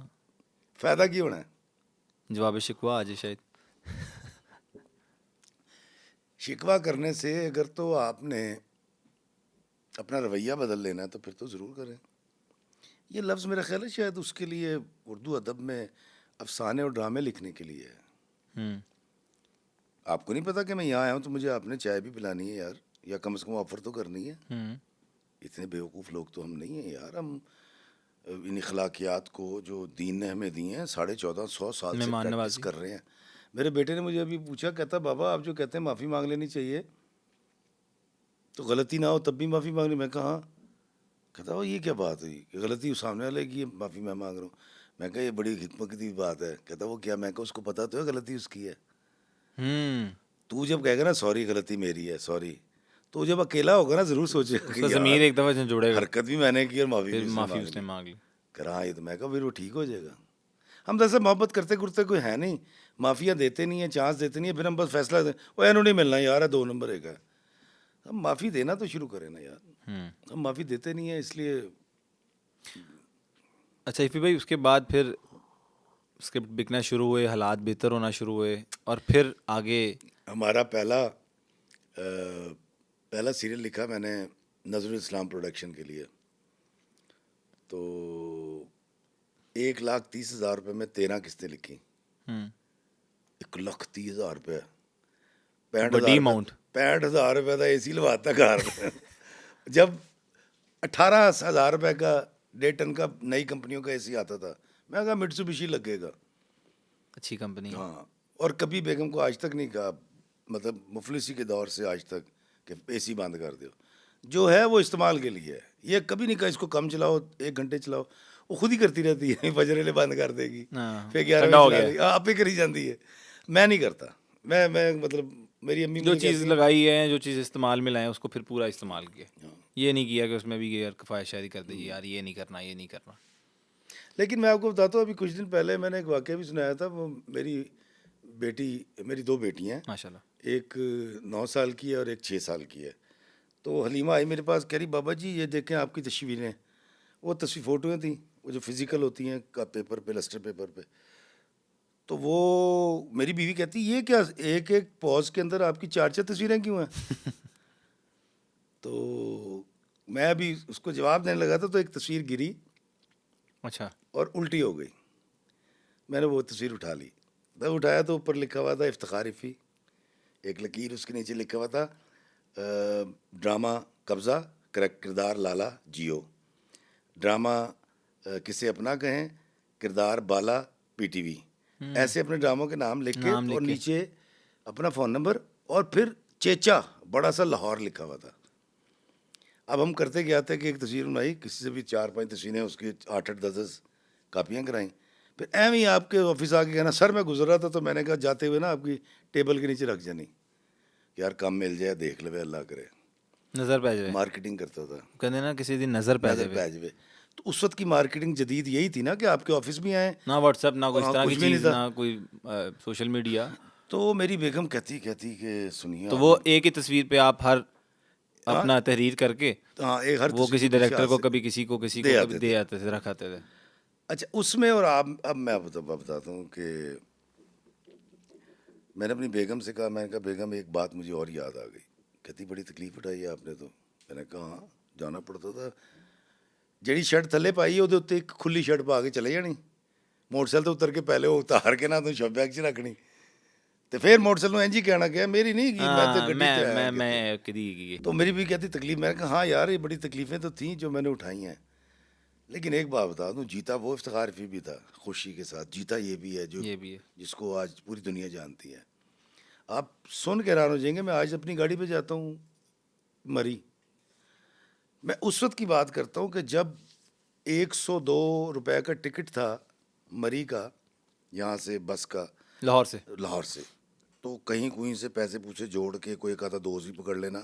फ़ायदा की होना है? जवाब शिकवा आज शायद। शिकवा करने से अगर तो आपने अपना रवैया बदल लेना है तो फिर तो ज़रूर करें। ये लफ्ज़ मेरा ख्याल है शायद उसके लिए उर्दू अदब में अफसाने और ड्रामे लिखने के लिए है। आपको नहीं पता कि मैं यहाँ आया हूँ तो मुझे आपने चाय भी पिलानी है यार, या कम से कम ऑफ़र तो करनी है। इतने बेवकूफ़ लोग तो हम नहीं हैं यार। हम इन अखलाकियात को जो दीन ने हमें दी हैं 1450 साल से प्रैक्टिस कर रहे हैं। मेरे बेटे ने मुझे अभी पूछा, कहता बाबा आप जो कहते हैं माफ़ी मांग लेनी चाहिए तो गलती ना हो तब भी माफ़ी मांगनी। मैं कहा, कहता वो ये क्या बात हुई कि गलती सामने वाले की माफ़ी मैं मांग रहा हूँ। मैं कहा ये बड़ी हिकमत की बात है। कहता वो क्या? मैं कहा उसको पता तो है गलती उसकी है। तू जब कहेगा ना सॉरी गलती मेरी है सॉरी, तो जब अकेला होगा ना ज़रूर सोचेगा ज़मीर एक दफ़ा जोड़ेगा, हरकत भी मैंने की और माफ़ी उसने मांग ली। कर हाँ, ये तो मैं कहा फिर वो ठीक हो जाएगा। हम दरअसल मोहब्बत करते करते कोई है नहीं, माफ़िया देते नहीं है, चांस देते नहीं है, फिर हम बस फैसला दें वो एनो नहीं मिलना यार है, 2 नंबर एक है। हम माफ़ी देना तो शुरू करें ना यार, हम माफ़ी देते नहीं है इसलिए। अच्छा इफ़ी भाई, उसके बाद फिर स्क्रिप्ट बिकना शुरू हुए, हालात बेहतर होना शुरू हुए, और फिर आगे हमारा पहला सीरियल लिखा मैंने नज़रुल इस्लाम प्रोडक्शन के लिए, तो 1,30,000 रुपये में 13 किस्तें लिखी। 1,30,000 रुपये, 65,000 बड़ी अमाउंट। ₹65,000 का AC लवाता घर जब 18,000 का 1.5 टन का नई कंपनियों का AC आता था, मैं कहा मित्सुबिशी लगेगा। अच्छी कंपनी है। हाँ, और कभी बेगम को आज तक नहीं कहा, मतलब मुफलिसी के दौर से आज तक, कि AC बंद कर दो। जो है वो इस्तेमाल के लिए है। ये कभी नहीं कहा इसको कम चलाओ, 1 घंटे चलाओ। वो खुद ही करती रहती है, फजरेले बंद कर देगी, हाँ, फिर 11 ठंडा बजे हो चला गया है। देगी। आप ही करी जाती है, मैं नहीं करता। मैं मतलब मेरी अम्मी जो मुझे चीज़ कहती हैं, लगाई है, जो चीज़ इस्तेमाल में लाए, उसको फिर पूरा इस्तेमाल किया। ये नहीं किया कि उसमें भी ये यार ख्वाहिशारी कर दीजिए, यार ये नहीं करना, ये नहीं करना। लेकिन मैं आपको बताता हूँ, अभी कुछ दिन पहले मैंने एक वाक़या भी सुनाया था। वो मेरी बेटी, मेरी 2 बेटी हैं, माशाल्लाह। एक 9 साल की है और एक 6 साल की है। तो हलीमा आई मेरे पास, कह रही बाबा जी ये देखें आपकी तस्वीरें। वो तस्वीर फ़ोटोएँ थी, वो जो फिज़िकल होती हैं का पेपर पे, लस्टर पेपर पे। तो वो मेरी बीवी कहती ये क्या, एक-एक पॉज़ के अंदर आपकी 4-4 तस्वीरें क्यों हैं? तो मैं अभी उसको जवाब देने लगा था तो एक तस्वीर गिरी अच्छा। और उल्टी हो गई। मैंने वो तस्वीर उठा ली। जब उठाया तो ऊपर लिखा हुआ था इफ्तिखार रफ़ी, एक लकीर उसके नीचे लिखा हुआ था ड्रामा कब्ज़ा, किरदार लाला जियो। ड्रामा किसे अपना कहें, किरदार बाला पीटीवी। ऐसे अपने ड्रामों के नाम लिख के नाम और लिख के। नीचे अपना फ़ोन नंबर और फिर चेचा बड़ा सा लाहौर लिखा हुआ था। अब हम करते क्या थे कि एक तस्वीर बनाई, किसी से भी 4-5 तस्वीरें उसकी 8-8 10-10 कापियाँ कराई। फिर ऐवें ही आपके ऑफिस आके कहना, सर मैं गुजर रहा था तो मैंने कहा जाते हुए ना आपकी टेबल के नीचे रख जानी, यार काम मिल जाए देख ले अल्लाह करे। नज़र पै जाए। मार्केटिंग करता था, कहते ना किसी दिन नज़र पै नज़र जावे। पे आ जावे। तो उस वक्त की मार्केटिंग जदीद यही थी ना कि आपके ऑफिस भी आए। ना व्हाट्सएप, ना कोई इस हाँ, तरह कुछ की भी नहीं चीज़, था। ना कोई सोशल मीडिया। तो मेरी बेगम कहती कहती कि सुनिए तो आप, वो एक ही तस्वीर पे आप हर हाँ अपना तहरीर करके हाँ, एक हर वो तस्वीर किसी के पीछे डायरेक्टर हाथ को, से कभी किसी को, किसी दे को कभी आते दे थे। आते थे, रखाते थे। अच्छा, उसमें और आप, अब मैं बताता हूँ कि मैंने अपनी बेगम से कहा, मैंने कहा बेगम एक बात मुझे और याद आ गई। कहती बड़ी तकलीफ उठाई है आपने तो। मैंने कहा हाँ, जाना पड़ता था। ਜਿਹੜੀ शर्ट थले पाई ਉਹਦੇ ਉੱਤੇ ਇੱਕ खुली शर्ट पा के चले जानी, मोटरसाइकिल ਤੋਂ उतर के पहले वो उतार के ना तू शॉप बैग 'ਚ ਰੱਖਣੀ ਤੇ ਫਿਰ मोटरसाइकिल ਨੂੰ ਇੰਝ ਹੀ ਕਹਿਣਾ कि मेरी नहीं की, मैं तो हाँ, गड्डी ते आया कहते। मैं कदी की। तो मेरी भी कहती तकलीफ, मैंने कहा हाँ यार ये बड़ी तकलीफ़ें तो थीं जो मैंने उठाई हैं, लेकिन एक बात बता दूं, जीता वो इफ्तिखार रफ़ी भी था खुशी के साथ, जीता ये भी है जो ये भी है। जिसको आज पूरी दुनिया जानती है। आप सुन के हैरान हो जाएंगे, मैं आज अपनी गाड़ी पे जाता हूँ मरी। मैं उस वक्त की बात करता हूँ कि जब 102 रुपए का टिकट था मरी का, यहाँ से बस का, लाहौर से। लाहौर से। तो कहीं कोई से पैसे पूछे जोड़ के कोई कहता दोस्त ही पकड़ लेना,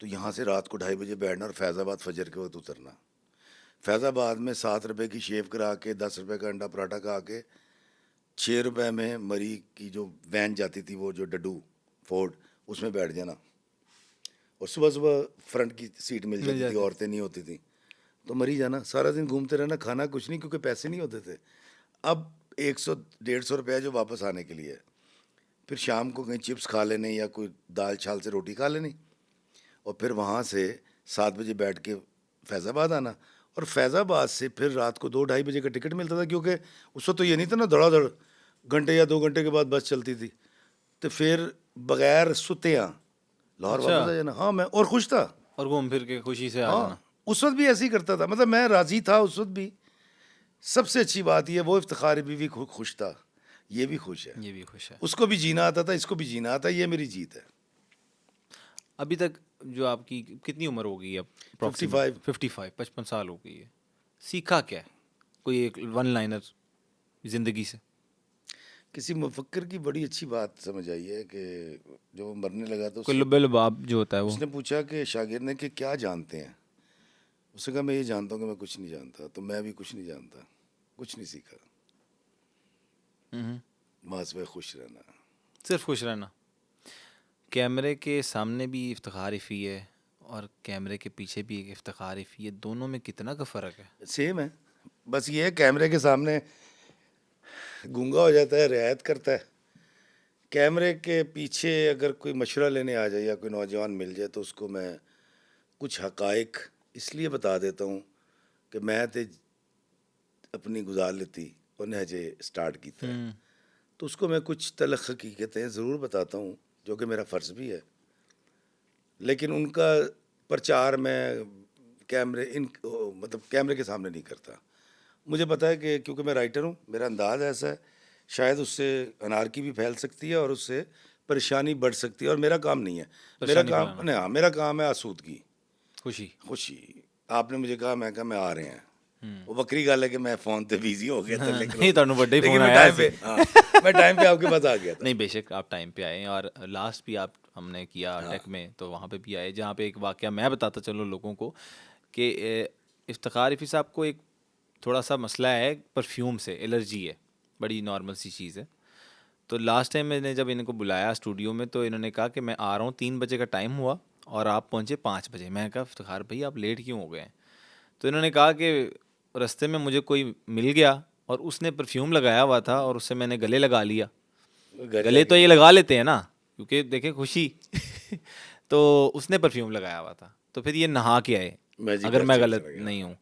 तो यहाँ से रात को 2:30 बजे बैठना और फैज़ाबाद फजर के वक्त उतरना। फैज़ाबाद में 7 रुपए की शेव करा के, 10 रुपए का अंडा पराठा खा के, 6 रुपए में मरी की जो वैन जाती थी, वो जो डड्डू फोर्ड, उसमें बैठ जाना। और सुबह सुबह फ्रंट की सीट मिल मिल जाती थी, जाती। औरतें नहीं होती थी। तो मरी जाना, सारा दिन घूमते रहना, खाना कुछ नहीं क्योंकि पैसे नहीं होते थे। अब 100-150 रुपया जो वापस आने के लिए है। फिर शाम को कहीं चिप्स खा लेने या कोई दाल छाल से रोटी खा लेनी, और फिर वहाँ से 7 बजे बैठ के फैज़ाबाद आना। और फैज़ाबाद से फिर रात को 2-2:30 बजे का टिकट मिलता था, क्योंकि उस वक्त तो ये नहीं था ना धड़ाधड़ घंटे या 2 घंटे के बाद बस चलती थी। तो फिर बगैर सुत्या लाहौर अच्छा। वापस आ जाना। हाँ, मैं और खुश था। और घूम फिर के खुशी से आ जाना। हाँ, उस वक्त भी ऐसे ही करता था, मतलब मैं राज़ी था उस वक्त भी। सबसे अच्छी बात ये, वो इफ्तिखार बीवी खुश था, ये भी खुश है। ये भी खुश है। उसको भी जीना आता था, इसको भी जीना आता है, ये मेरी जीत है। अभी तक जो आपकी कितनी उम्र हो गई है अब? 55। 55, 55 साल हो गई है। सीखा क्या है? कोई एक वन लाइनर जिंदगी से? किसी मुफक्किर की बड़ी अच्छी बात समझ आई है कि जब वो मरने लगा तो कोई लुब्बे लुबाब जो होता है वो। उसने पूछा कि शागिर्द ने कि क्या जानते हैं। उसने कहा मैं ये जानता हूँ कि मैं कुछ नहीं जानता। तो मैं भी कुछ नहीं जानता, कुछ नहीं सीखा, बस वह खुश रहना। सिर्फ खुश रहना। कैमरे के सामने भी इफ्तिखार रफ़ी है और कैमरे के पीछे भी एक इफ्तिखार रफ़ी है, दोनों में कितना का फ़र्क है? सेम है, बस ये है कैमरे के सामने गूंगा हो जाता है, रियायत करता है। कैमरे के पीछे अगर कोई मशवरा लेने आ जाए या कोई नौजवान मिल जाए तो उसको मैं कुछ हकाइक इसलिए बता देता हूँ कि मैं तो अपनी गुजार लेती उन्हें हजे स्टार्ट किया है। तो उसको मैं कुछ तलख हकीकतें ज़रूर बताता हूँ, जो कि मेरा फ़र्ज़ भी है। लेकिन उनका प्रचार मैं मतलब कैमरे के सामने नहीं करता। मुझे पता है कि क्योंकि मैं राइटर हूँ, मेरा अंदाज़ ऐसा है, शायद उससे अनारकी भी फैल सकती है और उससे परेशानी बढ़ सकती है, और मेरा काम नहीं है। मेरा परेशानी काम फैलाना। नहीं, हाँ, मेरा काम है आसूदगी, खुशी। खुशी। आपने मुझे कहा, मैं कहा मैं आ रहे हैं। वो बकरी गल है कि मैं फ़ोन पे बिजी हो गया था, नहीं, ਤੁਹਾਨੂੰ ਵੱਡਾ ਹੀ लेकिन फ़ोन मैं आया टाइम ਸੀ। पे, हाँ, मैं टाइम पे आपके पास आ गया था। नहीं, बेशक आप टाइम पे आए, और लास्ट भी आप हमने किया हाँ। टेक में, तो वहाँ पे भी आए, जहाँ पे एक वाक़या मैं बताता चलूँ लोगों को कि इफ्तिखार रफ़ी साहब को एक थोड़ा सा मसला है परफ्यूम से, एलर्जी है, बड़ी नॉर्मल सी चीज़ है। तो लास्ट टाइम मैंने जब इनको बुलाया स्टूडियो में, तो इन्होंने कहा कि मैं आ रहा हूँ, 3 बजे का टाइम हुआ और आप पहुँचे 5 बजे। मैं कहा इफ्तिखार भाई आप लेट क्यों हो गए हैं? तो इन्होंने कहा कि रास्ते में मुझे कोई मिल गया और उसने परफ्यूम लगाया हुआ था और उससे मैंने गले लगा लिया। घर गले जाके तो ये लगा लेते हैं ना, क्योंकि देखें खुशी। तो उसने परफ्यूम लगाया हुआ था, तो फिर ये नहा के आए, मैं जी अगर घर मैं चले गलत चला गया। नहीं हूँ।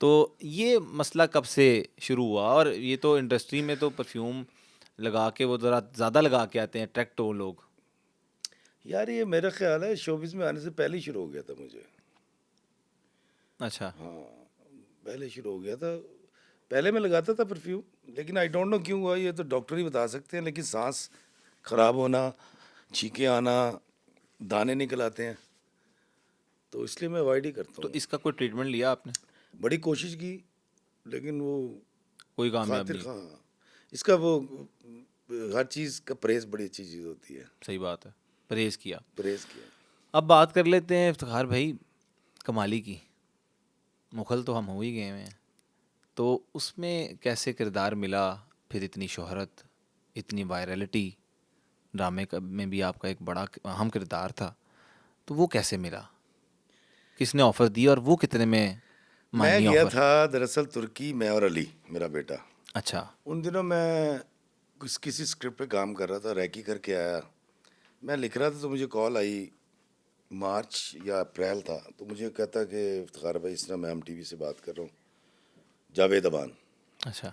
तो ये मसला कब से शुरू हुआ? और ये तो इंडस्ट्री में तो परफ्यूम लगा के वो ज़रा ज़्यादा लगा के आते हैं, अट्रैक्ट हो लोग। यार ये मेरा ख्याल है शोबिज़ में आने से पहले ही शुरू हो गया था मुझे। अच्छा। हाँ, पहले शुरू हो गया था। पहले मैं लगाता था परफ्यूम, लेकिन आई डोंट नो क्यों हुआ, ये तो डॉक्टर ही बता सकते हैं, लेकिन सांस खराब होना, छींके आना, दाने निकल आते हैं, तो इसलिए मैं अवॉइड ही करता तो हूँ। इसका कोई ट्रीटमेंट लिया आपने? बड़ी कोशिश की, लेकिन वो कोई कामयाब खातिर नहीं। हाँ, इसका वो हर चीज़ का परहेज़ बड़ी अच्छी चीज़ होती है। सही बात है, परहेज़ किया। परहेज़ किया। अब बात कर लेते हैं इफ्तिखार भाई कमाली की। मुखल तो हम हो ही गए हैं, तो उसमें कैसे किरदार मिला? फिर इतनी शोहरत, इतनी वायरलिटी, ड्रामे में भी आपका एक बड़ा अहम किरदार था, तो वो कैसे मिला? किसने ऑफ़र दी और वो कितने में मैं मायनी गया ऑफ़र? था दरअसल तुर्की, मैं और अली मेरा बेटा। अच्छा। उन दिनों मैं किसी स्क्रिप्ट पे काम कर रहा था, रैकी करके आया। मैं लिख रहा था तो मुझे कॉल आई, मार्च या अप्रैल था, तो मुझे कहता कि इफ्तिखार भाई इस तरह मैं MTV से बात कर रहा हूँ, जावेद अबान। अच्छा।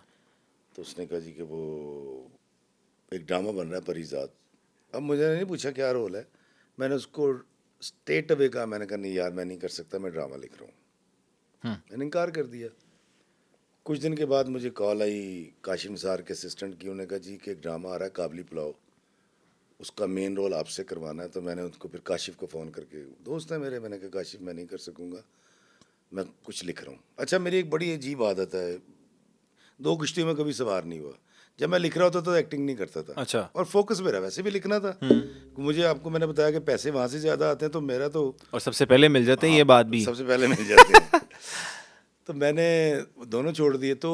तो उसने कहा जी कि वो एक ड्रामा बन रहा है परीजाद। अब मुझे नहीं पूछा क्या रोल है, मैंने उसको स्टेट अवे कहा, मैंने कहा नहीं यार मैं नहीं कर सकता, मैं ड्रामा लिख रहा हूँ। मैंने इनकार कर दिया। कुछ दिन के बाद मुझे कॉल आई काशिम निसार के असिस्टेंट की, उन्होंने कहा जी कि एक ड्रामा आ रहा है काबली पुलाव, उसका मेन रोल आपसे करवाना है। तो मैंने उनको फिर काशिफ को फ़ोन करके, दोस्त है मेरे, मैंने कहा काशिफ मैं नहीं कर सकूँगा, मैं कुछ लिख रहा हूँ। अच्छा, मेरी एक बड़ी अजीब आदत है, 2 किश्तियों में कभी सवार नहीं हुआ। जब मैं लिख रहा होता तो एक्टिंग नहीं करता था, अच्छा। और फोकस मेरा वैसे भी लिखना था। मुझे आपको मैंने बताया कि पैसे वहाँ से ज़्यादा आते हैं, तो मेरा तो और सबसे पहले मिल जाते हैं, हाँ ये बात भी। सबसे पहले मिल जाते हैं। तो मैंने दोनों छोड़ दिए। तो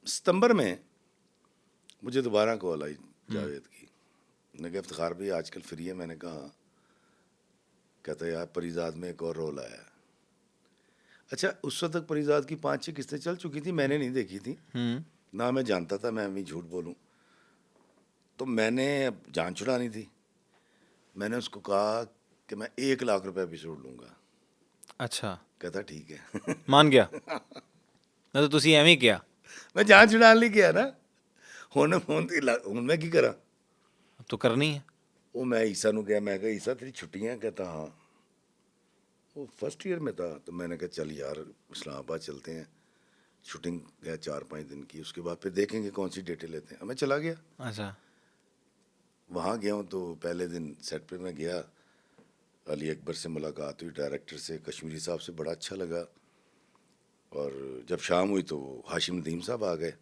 सितंबर में मुझे दोबारा कॉल आई जावेद की, मैंने कहा इफ्तिखार भाई आजकल फ्री है? मैंने कहा हाँ। कहता यार परीजाद में एक और रोल आया है। अच्छा, उस वक्त तक परीजाद की 5-6 किस्तें चल चुकी थी, मैंने नहीं देखी थी, ना मैं जानता था, मैं अभी झूठ बोलूं। तो मैंने अब जान छुड़ानी थी, मैंने उसको कहा कि मैं 1 लाख रुपए एपिसोड लूँगा। अच्छा। कहता ठीक है। मान गया ना? तो तुसी एवें ही किया। मैं जान छुड़ान ਲਈ ਗਿਆ ਨਾ, ਹੁਣ ਮੈਂ ਕੀ ਕਰਾਂ? अब तो करनी है। ਉਹ मैं ईसा ਨੂੰ किया, मैं कहा ईसा तेरी छुट्टियाँ? कहता हाँ। वो फर्स्ट ईयर में था। तो मैंने कहा चल यार इस्लामाबाद चलते हैं, शूटिंग है 4-5 दिन की, उसके बाद फिर देखेंगे कौन सी डेटें लेते हैं। मैं चला गया, अच्छा। वहाँ गया हूँ। तो पहले दिन सेट पे मैं गया, अली अकबर से मुलाकात हुई, डायरेक्टर से, कश्मीरी साहब से, बड़ा अच्छा लगा। और जब शाम हुई तो हाशिम नदीम साहब आ गए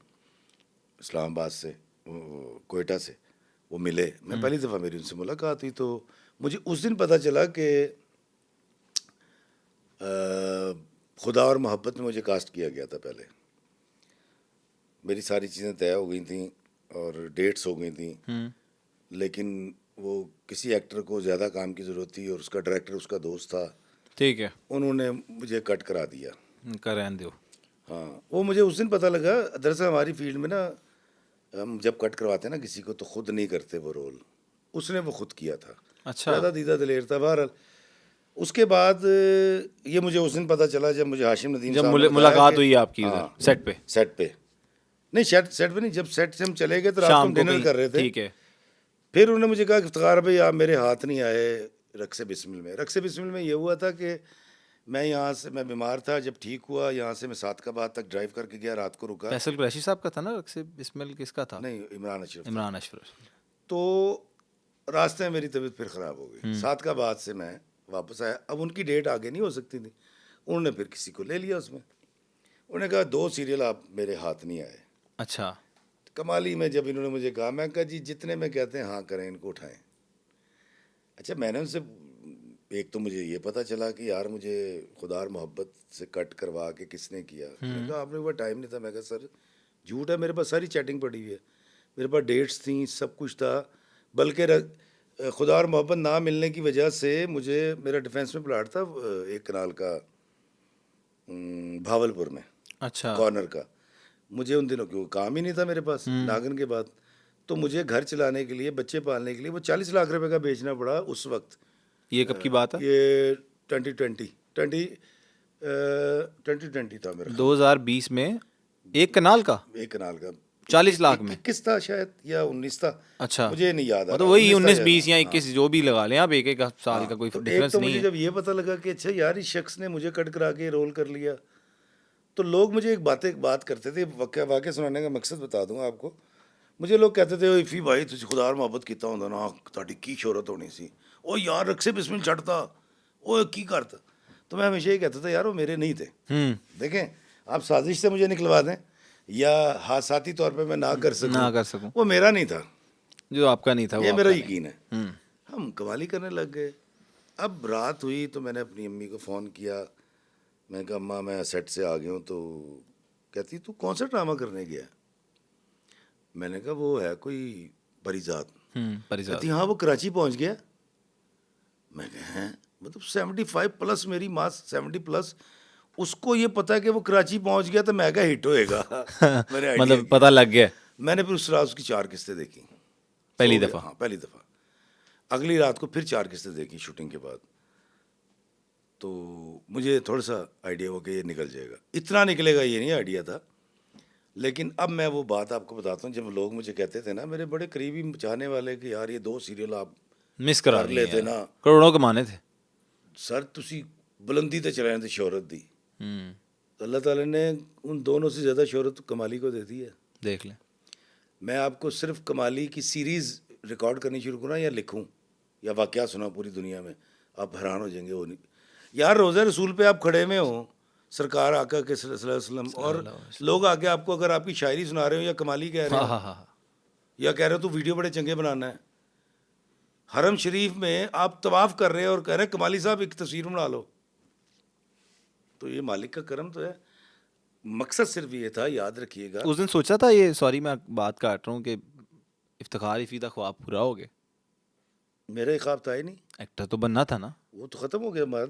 इस्लामाबाद से, कोयटा से, वो मिले। मैं पहली दफ़ा मेरी उनसे मुलाकात हुई। तो मुझे उस दिन पता चला कि खुदा और मोहब्बत में मुझे कास्ट किया गया था। पहले मेरी सारी चीज़ें तय हो गई थी और डेट्स हो गई थी, लेकिन वो किसी एक्टर को ज़्यादा काम की ज़रूरत थी और उसका डायरेक्टर उसका दोस्त था, ठीक है। उन्होंने मुझे कट करा दिया। कर दो। हाँ, वो मुझे उस दिन पता लगा। दरअसल हमारी फील्ड में ना, हम जब कट करवाते हैं ना किसी को, तो खुद नहीं करते वो रोल, उसने वो खुद किया था। अच्छा। ज़्यादा दीदा दिलेर था। बहरहाल उसके बाद ये मुझे उस दिन पता चला जब मुझे हाशिम नदीम जब साहब ने बताया मुलाकात कि हुई आपकी उधर हाँ, सेट पे? सेट पे नहीं, सेट पे नहीं, जब सेट से हम चले गए तो रात को शाम हम को डिनर कहीं, कर रहे थे। ठीक है। फिर उन्होंने मुझे कहा कि इफ्तिखार भाई आप मेरे हाथ नहीं आए, रक्से बिस्मिल में। रक्से बिस्मिल में ये हुआ था कि मैं यहाँ से, मैं बीमार था, जब ठीक हुआ यहाँ से मैं सादकाबाद तक ड्राइव करके गया, रात को रुका। फैसल कुरैशी साहब का था ना रक्से बिस्मिल, किसका था? नहीं, इमरान अशरफ था। इमरान अशरफ। तो रास्ते में मेरी तबीयत फिर ख़राब हो गई। सादकाबाद से मैं वापस आया। अब उनकी डेट आगे नहीं हो सकती थी, उन्होंने फिर किसी को ले लिया उसमें। उन्होंने कहा 2 सीरियल आप मेरे हाथ नहीं आए। अच्छा। कमाली में जब इन्होंने मुझे कहा, मैं कहा जी जितने में कहते हैं हाँ करें, इनको उठाएं। अच्छा, मैंने उनसे, एक तो मुझे ये पता चला कि यार मुझे खुदा और मोहब्बत से कट करवा के किसने किया। मैंने कहा आपने वो टाइम नहीं था। मैं कहा सर झूठ है, मेरे पास सारी चैटिंग पड़ी हुई है, मेरे पास डेट्स थी, सब कुछ था। बल्कि खुदा और मोहब्बत ना मिलने की वजह से मुझे, मेरा डिफेंस में प्लाट था 1 कनाल का भावलपुर में, अच्छा। कॉर्नर का। मुझे उन दिनों क्यों काम ही नहीं था मेरे पास नागन के बाद, तो मुझे घर चलाने के लिए, बच्चे पालने के लिए वो 40 लाख रुपए का बेचना पड़ा उस वक्त। ये कब की बात है? ये 2020 था मेरा, 2020 में 1 कनाल का 1 कनाल का 40 लाख में। 21 था शायद या 19 था, अच्छा, मुझे नहीं याद आ मतलब रहा। वही 19, था 20 या हाँ। 21 जो भी लगा लें आप, एक एक साल का कोई तो एक डिफरेंस तो नहीं मुझे है। जब ये पता लगा कि अच्छा यार इस शख्स ने मुझे कट करा के रोल कर लिया, तो लोग मुझे एक बात करते थे। वाक़या सुनाने का मकसद बता दूंगा आपको। मुझे लोग कहते थे इफ़ी भाई तुझे खुदा और मोहब्बत कीता होंदा ना, तुहाडी की शोहरत होनी सी, ओ यार रक्से बिस्मिल छड़ता, ओ की करता। तो मैं हमेशा ही कहता था यार वो मेरे नहीं थे। देखें, आप साजिश से मुझे निकलवा दें या हादसाती तौर पे मैं ना कर सकूं, वो मेरा नहीं था, जो आपका नहीं था वो ये मेरा आपका यकीन है। हम कमाली करने लग गए। अब रात हुई तो मैंने अपनी अम्मी को फ़ोन किया। मैंने कहा अम्मा मैं सेट से आ गया हूँ। तो कहती तू कौन सा ड्रामा करने गया? मैंने कहा वो है कोई परिजात। परिजात। कहती हाँ वो कराची पहुँच गया। मैं कहा हैं, मतलब 75 प्लस, मेरी माँ 70 प्लस, उसको ये पता है कि वो कराची पहुँच गया, तो मैं क्या हिट होएगा। मैंने आइडिया मतलब पता लग गया मैंने फिर उस रात उसकी 4 किस्तें देखी पहली सो गया। दफ़ा। हाँ पहली दफ़ा। अगली रात को फिर 4 किस्तें देखी शूटिंग के बाद। तो मुझे थोड़ा सा आइडिया हुआ कि ये निकल जाएगा। इतना निकलेगा ये नहीं आइडिया था। लेकिन अब मैं वो बात आपको बताता हूँ, जब लोग मुझे कहते थे ना, मेरे बड़े करीबी चाहने वाले, कि यार ये 2 सीरियल आप मिस करा कर लेते ना, करोड़ों कमाने थे। सर तुसी बुलंदी ते चले जाते शोहरत दी। अल्लाह ताला ने उन दोनों से ज़्यादा शोहरत कमाली को दे दी है। देख लें। मैं आपको सिर्फ कमाली की सीरीज़ रिकॉर्ड करनी शुरू करूँ या लिखूँ या वाक़या सुना पूरी दुनिया में, आप हैरान हो जाएंगे। वो नहीं यार, रोज़े रसूल पे आप खड़े में हो, सरकार आका के सल्लल्लाहु अलैहि वसल्लम, और लोग आके आपको अगर आपकी शायरी सुना रहे हो या कमाली कह रहे हो या कह रहे हो तो वीडियो बड़े चंगे बनाना है। हरम शरीफ में आप तवाफ़ कर रहे हो और कह रहे हैं कमाली साहब एक तस्वीर बना लो। तो ये मालिक का करम तो है। मकसद सिर्फ ये था, याद रखिएगा। उस दिन सोचा था ये, सॉरी मैं बात काट रहा हूँ, कि इफ्तिखार इफ़ीदा ख्वाब पूरा हो गया। मेरा ही ख्वाब था ही नहीं, एक्टर तो बनना था ना। वो तो ख़त्म हो गया, मार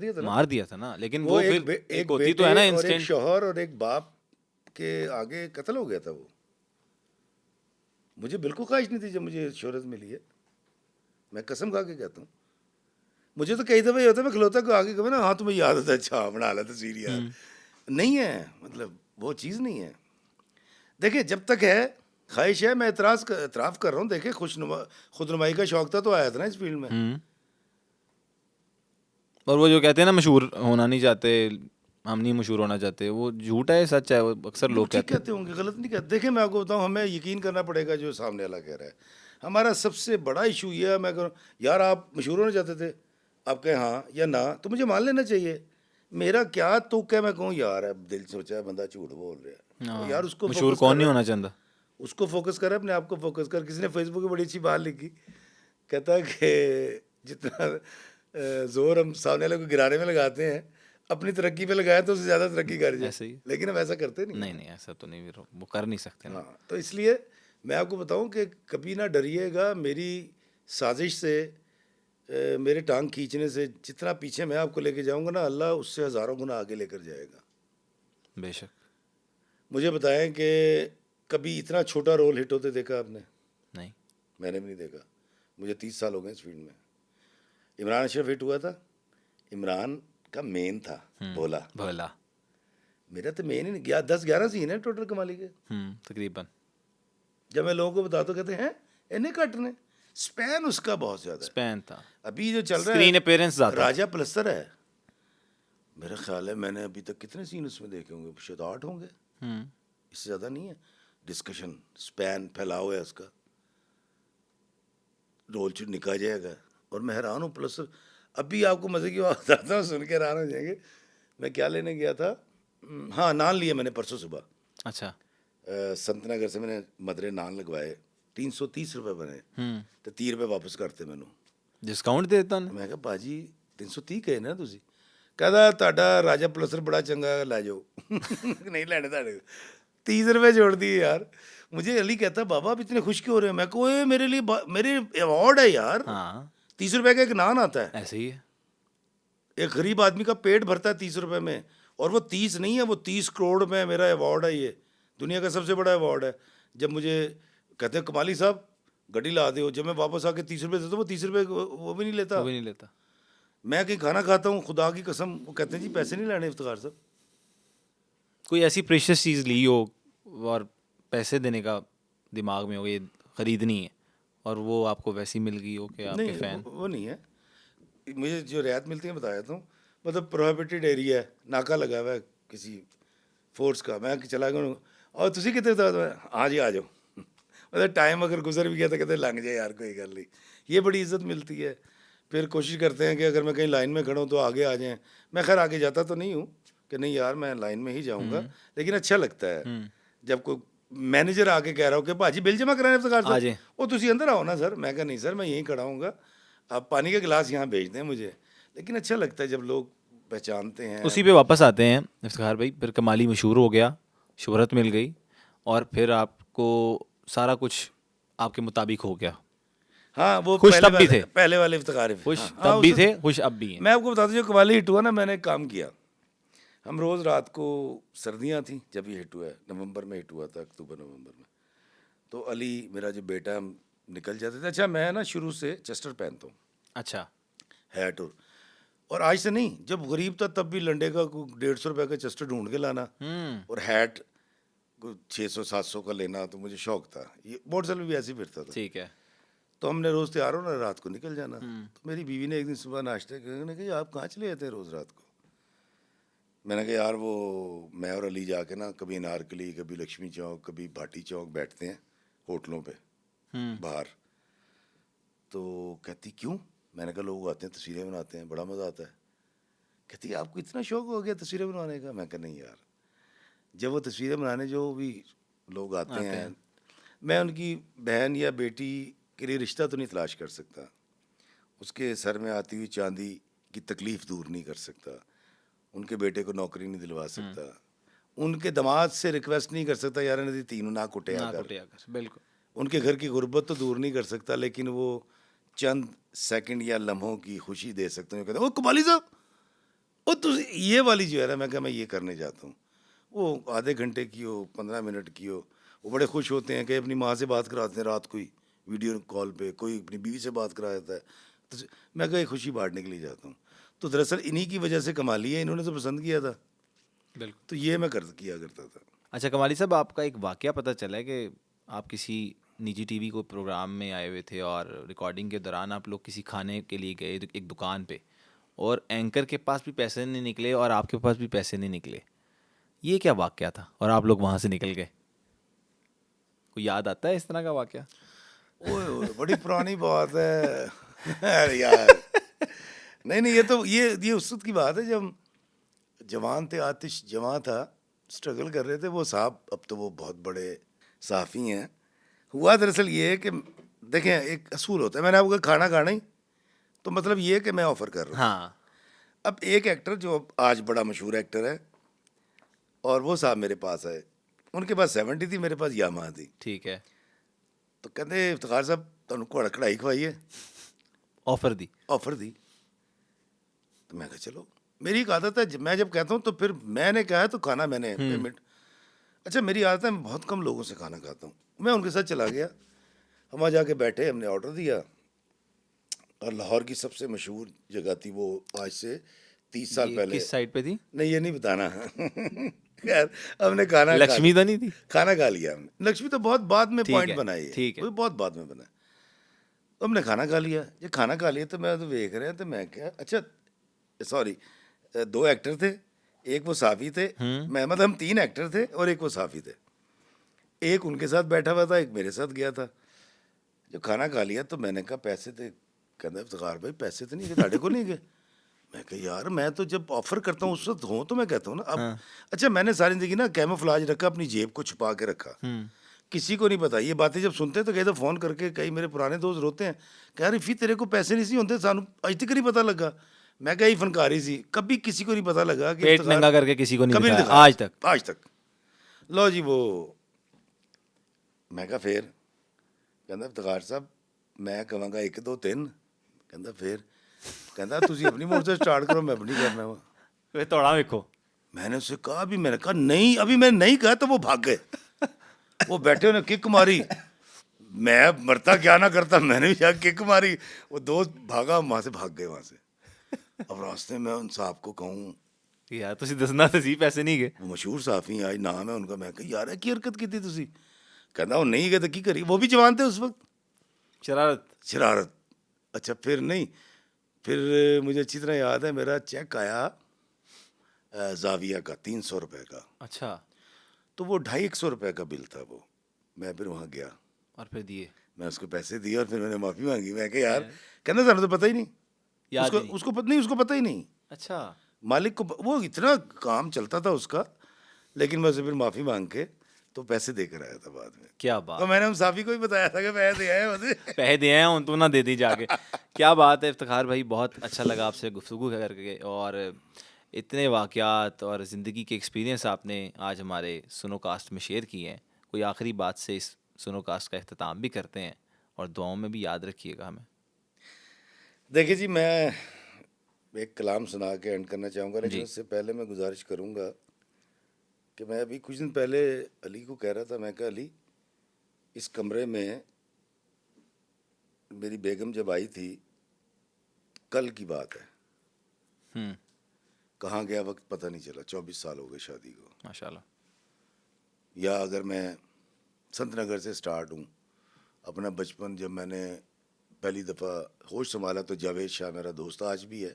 दिया था ना। लेकिन वो वो एक फिर एक होती बेटे तो है ना और एक इंस्टेंट। शौहर और एक बाप के आगे कत्ल हो गया था वो। मुझे बिल्कुल ख्वाहिश नहीं थी जब मुझे शोहरत मिली है, मैं कसम खा के कहता हूँ। मुझे तो कई दफ़े ये होता है, मैं खिलौता को आगे कभी ना, हाँ तुम्हें याद होता है, अच्छा बना ला तस्वीर यार। नहीं है, मतलब वो चीज़ नहीं है। देखिए जब तक है ख्वाहिश है, मैं एतराफ़ कर रहा हूँ। देखिए खुदनुमाई का शौक था तो आया था ना इस फील्ड में। और वो जो कहते हैं ना मशहूर होना नहीं चाहते, हम नहीं मशहूर होना चाहते, वो झूठ है सच है? वो अक्सर लोग कहते होंगे, गलत नहीं कहते। देखिए मैं आपको बताऊँ, हमें यकीन करना पड़ेगा जो सामने वाला कह रहा है। हमारा सबसे बड़ा इशू ये है, मैं कहूँ यार आप मशहूर होना चाहते थे, आप कहें हाँ या ना, तो मुझे मान लेना चाहिए। मेरा क्या तो क्या, मैं कहूँ यार अब दिल सोचा है बंदा झूठ बोल रहा है, तो यार उसको मशहूर कौन नहीं होना चाहता, उसको फोकस कर, अपने आप को फोकस कर। किसी ने फेसबुक पे बड़ी अच्छी बात लिखी, कहता है कि जितना जोर हम सामने वाले को गिराने में लगाते हैं, अपनी तरक्की पे लगाए तो उससे ज़्यादा तरक्की कर जाए। ऐसे ही। लेकिन हम ऐसा करते नहीं। नहीं ऐसा तो नहीं, वो कर नहीं सकते ना। हाँ, तो इसलिए मैं आपको बताऊं कि कभी ना डरिएगा मेरी साजिश से, मेरे टांग खींचने से। जितना पीछे मैं आपको लेके जाऊंगा ना, अल्लाह उससे हज़ारों गुना आगे लेकर जाएगा। बेशक। मुझे बताएं कि कभी इतना छोटा रोल हिट होते देखा आपने? नहीं, मैंने भी नहीं देखा। मुझे 30 साल हो गए इस फील्ड में। इमरान अशरफ हिट हुआ था, इमरान का मेन था भोला। मेरा तो मेन ही नहीं गया। 10-11 सीन है टोटल कमाली के तकरीबन। जब मैं लोगों को बताता कहते हैं इन्हें कट ने स्पैन उसका बहुत ज्यादा है। स्पैन था, अभी जो चल रहा स्क्रीन है अपीयरेंस ज्यादा। राजा प्लस्तर है, मेरा ख्याल है मैंने अभी तक कितने सीन उसमें देखे होंगे, शायद 8 होंगे, इससे ज्यादा नहीं है। डिस्कशन स्पैन फैलाव है उसका, रोल निकाल जाएगा। और मैं हैरान हूँ प्लस अभी आपको मजे की बात बताता हूँ, सुन के हैरान हो जाएंगे। मैं क्या लेने गया था, हाँ नान लिया मैंने परसों सुबह। अच्छा। संत नगर से मैंने मदरे नान लगवाए, 330 रुपए बने, तो 30 रुपए वापस करते मैनू। डिस्काउंट दे ਦਿੱਤਾ ਨੇ? मैं कहा भाजी 330 कहे ना ਤੁਸੀਂ, कहता ਤੁਹਾਡਾ राजा प्लसर बड़ा चंगा, ला जाओ। नहीं लेने ਤੁਹਾਡੇ 30 रुपए जोड़ दिए यार। मुझे अली कहता बाबा आप इतने खुश क्यों हो रहे हैं, मैं को मेरे लिए मेरे अवार्ड है यार। हाँ 30 रुपए का एक नान आता है, ऐसे ही है। एक गरीब आदमी का पेट भरता है 30 रुपए में, और वो 30 नहीं है, वो 30 करोड़ में मेरा अवार्ड है, ये दुनिया का सबसे बड़ा अवार्ड है। जब मुझे कहते हैं कमाली साहब गड्डी ला दो, जब मैं वापस आके 30 रुपए देता हूँ, वो 30 रुपए वो भी नहीं लेता। वो भी नहीं लेता। मैं कहीं खाना खाता हूँ, खुदा की कसम, वो कहते हैं जी पैसे नहीं लेने इफ्तिखार साहब। कोई ऐसी प्रेशियस चीज़ ली हो और पैसे देने का दिमाग में हो, ये ख़रीदनी है, और वो आपको वैसी मिल गई हो कि आपके नहीं फ़ैन? वो नहीं है, मुझे जो रियायत मिलती है बताया तो, मतलब प्रोहिबिटेड एरिया है, नाका लगा हुआ है किसी फोर्स का, मैं चला गया और तुसी कितने था, हाँ जी आ जाओ। मतलब टाइम अगर गुजर भी गया तो कहते लंघ जाए यार कोई गल नहीं, ये बड़ी इज्जत मिलती है। फिर कोशिश करते हैं कि अगर मैं कहीं लाइन में खड़ा हूँ तो आगे आ जाएं। मैं खैर आगे जाता तो नहीं हूँ कि नहीं यार मैं लाइन में ही जाऊँगा, लेकिन अच्छा लगता है जब कोई मैनेजर आके कह रहा हो कि भाजी बिल जमा कराने इफ्तिखार आ साहब, जाए। वो तुसी अंदर आओ ना सर। मैं कहा नहीं सर मैं यहीं खड़ा हूँगा, आप पानी का गिलास यहाँ भेज दें मुझे। लेकिन अच्छा लगता है जब लोग पहचानते हैं। उसी पे वापस आते हैं इफ्तिखार भाई, फिर कमाली मशहूर हो गया, शोहरत मिल गई, और फिर आपको सारा कुछ आपके मुताबिक हो गया। हाँ वो खुश पहले तब भी वाले, थे। पहले वाले इफ्तिखार है। खुश हाँ, तब भी उससे- थे, खुश अब भी हैं। मैं आपको बता दूं जो कवाली हिट हुआ ना, मैंने एक काम किया। हम रोज़ रात को, सर्दियाँ थी जब ये हिट हुआ है, नवंबर में हिट हुआ था, अक्टूबर नवंबर में, तो अली मेरा जो बेटा हम निकल जाते थे। अच्छा मैं ना शुरू से चेस्टर पहनता हूँ, अच्छा। हैट, और आज से नहीं, जब गरीब था तब भी लंडे का 150 रुपये का चेस्टर ढूंढ के लाना, और हैट 600-700 का लेना, तो मुझे शौक था। ये मोटरसाइकिल भी ऐसे ही फिरता था। ठीक है। तो हमने रोज़ तैयार होना, रात को निकल जाना। तो मेरी बीवी ने एक दिन सुबह नाश्ते करने कहा आप कहाँ चले जाते हैं रोज़ रात को। मैंने कहा यार वो मैं और अली जाके ना कभी अनारकली, कभी लक्ष्मी चौक, कभी भाटी चौक बैठते हैं होटलों पे बाहर। तो कहती क्यों, मैंने कहा लोग आते हैं तस्वीरें बनाते हैं, बड़ा मज़ा आता है। कहती आपको इतना शौक हो गया तस्वीरें बनवाने का। मैं कहा नहीं यार, जब वो तस्वीरें बनाने जो भी लोग आते हैं, मैं उनकी बहन या बेटी के लिए रिश्ता तो नहीं तलाश कर सकता, उसके सर में आती हुई चांदी की तकलीफ़ दूर नहीं कर सकता, उनके बेटे को नौकरी नहीं दिलवा सकता, उनके दामाद से रिक्वेस्ट नहीं कर सकता यार नदी तीनों ना कुटिया कर, बिल्कुल। उनके घर की गुर्बत तो दूर नहीं कर सकता, लेकिन वो चंद सेकंड या लम्हों की खुशी दे सकते हैं। कहते हैं ओ कबाली साहब, ओ तो ये वाली जो है ना, मैं कहा मैं ये करने जाता हूँ। वो आधे घंटे की हो, 15 मिनट की हो, वो बड़े खुश होते हैं कि अपनी माँ से बात कराते हैं रात को ही वीडियो कॉल पे, कोई अपनी बीवी से बात करा देता है। तो मैं कहा खुशी बांटने के लिए जाता हूँ। तो दरअसल इन्हीं की वजह से कमाली है, इन्होंने तो पसंद किया था, बिल्कुल। तो ये मैं किया करता था। अच्छा कमाली साहब, आपका एक वाकया पता चला है कि आप किसी निजी टीवी को प्रोग्राम में आए हुए थे और रिकॉर्डिंग के दौरान आप लोग किसी खाने के लिए गए एक दुकान पे, और एंकर के पास भी पैसे नहीं निकले और आपके पास भी पैसे नहीं निकले। ये क्या वाकया था और आप लोग वहाँ से निकल गए? कोई याद आता है इस तरह का वाकया? ओए बड़ी पुरानी बात है। अरे यार नहीं ये उस वक्त की बात है जब जवान थे, आतिश जवान था, स्ट्रगल कर रहे थे। वो साहब अब तो वो बहुत बड़े साफ़ी हैं। हुआ दरअसल ये है कि देखें एक असूल होता है, मैंने आपको खाना खाना ही तो मतलब ये है कि मैं ऑफ़र कर रहा हूँ। हाँ। अब एक एक्टर जो आज बड़ा मशहूर एक्टर है, और वो साहब मेरे पास आए, उनके पास 70 थी, मेरे पास यामा थी। ठीक है। तो कहते इफ्तिखार साहब तुम घोड़ा कढ़ाई खवाइए, ऑफर दी? ऑफ़र दी। तो मैं कहा चलो, मेरी एक आदत है मैं जब कहता हूँ तो फिर मैंने कहा है तो खाना मैंने पेमेंट। अच्छा मेरी आदत है मैं बहुत कम लोगों से खाना खाता हूँ। मैं उनके साथ चला गया, हम वहाँ जाके बैठे, हमने ऑर्डर दिया, और लाहौर की सबसे मशहूर जगह थी वो, आज से 30 साल पहले। किस साइड पे थी? नहीं ये नहीं बताना। खैर हमने खाना लक्ष्मी तो नहीं थी? खाना खा लिया हमने। लक्ष्मी तो बहुत बाद में ठीक पॉइंट है, बनाई है, ठीक है। वो बहुत बाद में बना। तो हमने खाना खा लिया। ये खाना खा लिया तो मैं तो देख रहे हैं, तो मैं क्या, अच्छा सॉरी, 2 एक्टर थे, एक वो साफ़ी थे, मैं मतलब हम 3 एक्टर थे और एक वो साफ़ी थे। एक उनके साथ बैठा हुआ था, एक मेरे साथ गया था। जब खाना खा लिया तो मैंने कहा पैसे थे, कहता इफ्तिखार भाई पैसे तो नहीं गए, ताड़े को नहीं गए। मैं कहा यार मैं तो जब ऑफर करता हूँ उस वक्त हो तो मैं कहता हूँ ना। अब अच्छा, मैंने सारी जिंदगी ना कैमोफ्लेज रखा, अपनी जेब को छुपा के रखा, किसी को नहीं पता। ये बातें जब सुनते हैं तो कई तो फ़ोन करके कई मेरे पुराने दोस्त रोते हैं कि यार इफ़ी तेरे को पैसे नहीं सी होते, सानू अज तक नहीं पता लगा। मैं कहा यही फनकारी सी, कभी किसी को नहीं पता लगा कि पेट इफ्तिखार नंगा करके किसी को नहीं कभी नहीं दिखाया दिखाया आज तक। आज तक। लो जी वो, मैं कहा फिर, कहता इफ्तिखार साहब मैं कहांगा 1 2 3, कहता फिर, कहता तुसी अपनी मोड़ से स्टार्ट करो, मैं अपनी करना वा। वे तोड़ा देखो। मैंने उससे कहा, अभी मैंने कहा नहीं, अभी मैंने नहीं कहा तो वो भाग गए। वो बैठे उन्हें किक मारी, मैं मरता क्या ना करता, मैंने भी जाके किक मारी, वो दोस्त भागा, वहाँ से भाग गए वहाँ से। अब रास्ते में उन साहब को कहूँ, यार तुसी दसना तो सी पैसे नहीं गए। वो मशहूर साफ़ी आज नाम है उनका, मैं कहा यार की हरकत की थी तुसी, कहना वो नहीं गए तो की करी, वो भी जवान थे उस वक्त। शरारत। शरारत। अच्छा फिर नहीं, फिर मुझे अच्छी तरह याद है, मेरा चेक आया जाविया का 300 रुपये का, अच्छा। तो वो 250 रुपये का बिल था वो। मैं फिर वहाँ गया, और फिर दिए। मैं उसको पैसे दिए और फिर मैंने माफ़ी मांगी। मैं कहा यार, कहना सानू तो पता ही नहीं, याद उसको ही नहीं। उसको पता नहीं, उसको पता ही नहीं, अच्छा। मालिक को वो इतना काम चलता था उसका। लेकिन मैं उसे फिर माफ़ी मांग के तो पैसे देकर आया था बाद में। क्या तो बात। मैंने हम साफ़ी को ही बताया था कि पैसे दे आए मुझे। पैसे दिए हैं उन तो ना दे दी जाके। क्या बात है इफ्तिखार भाई, बहुत अच्छा लगा आपसे गुफ्तगू करके, और इतने वाक़यात और ज़िंदगी के एक्सपीरियंस आपने आज हमारे सुनो कास्ट में शेयर किए हैं। कोई आखिरी बात से इस सुनो कास्ट का अख्ताम भी करते हैं, और दुआओं में भी याद रखिएगा हमें। देखिए जी, मैं एक कलाम सुना के एंड करना चाहूँगा, लेकिन जी। उससे पहले मैं गुजारिश करूँगा कि मैं अभी कुछ दिन पहले अली को कह रहा था, मैं कहा अली, इस कमरे में मेरी बेगम जब आई थी, कल की बात है, हम्म। कहाँ गया वक्त पता नहीं चला, 24 साल हो गए शादी को। माशाल्लाह। या अगर मैं संत नगर से स्टार्ट हूँ, अपना बचपन जब मैंने पहली दफ़ा होश संभाला तो जावेद शाह मेरा दोस्त आज भी है,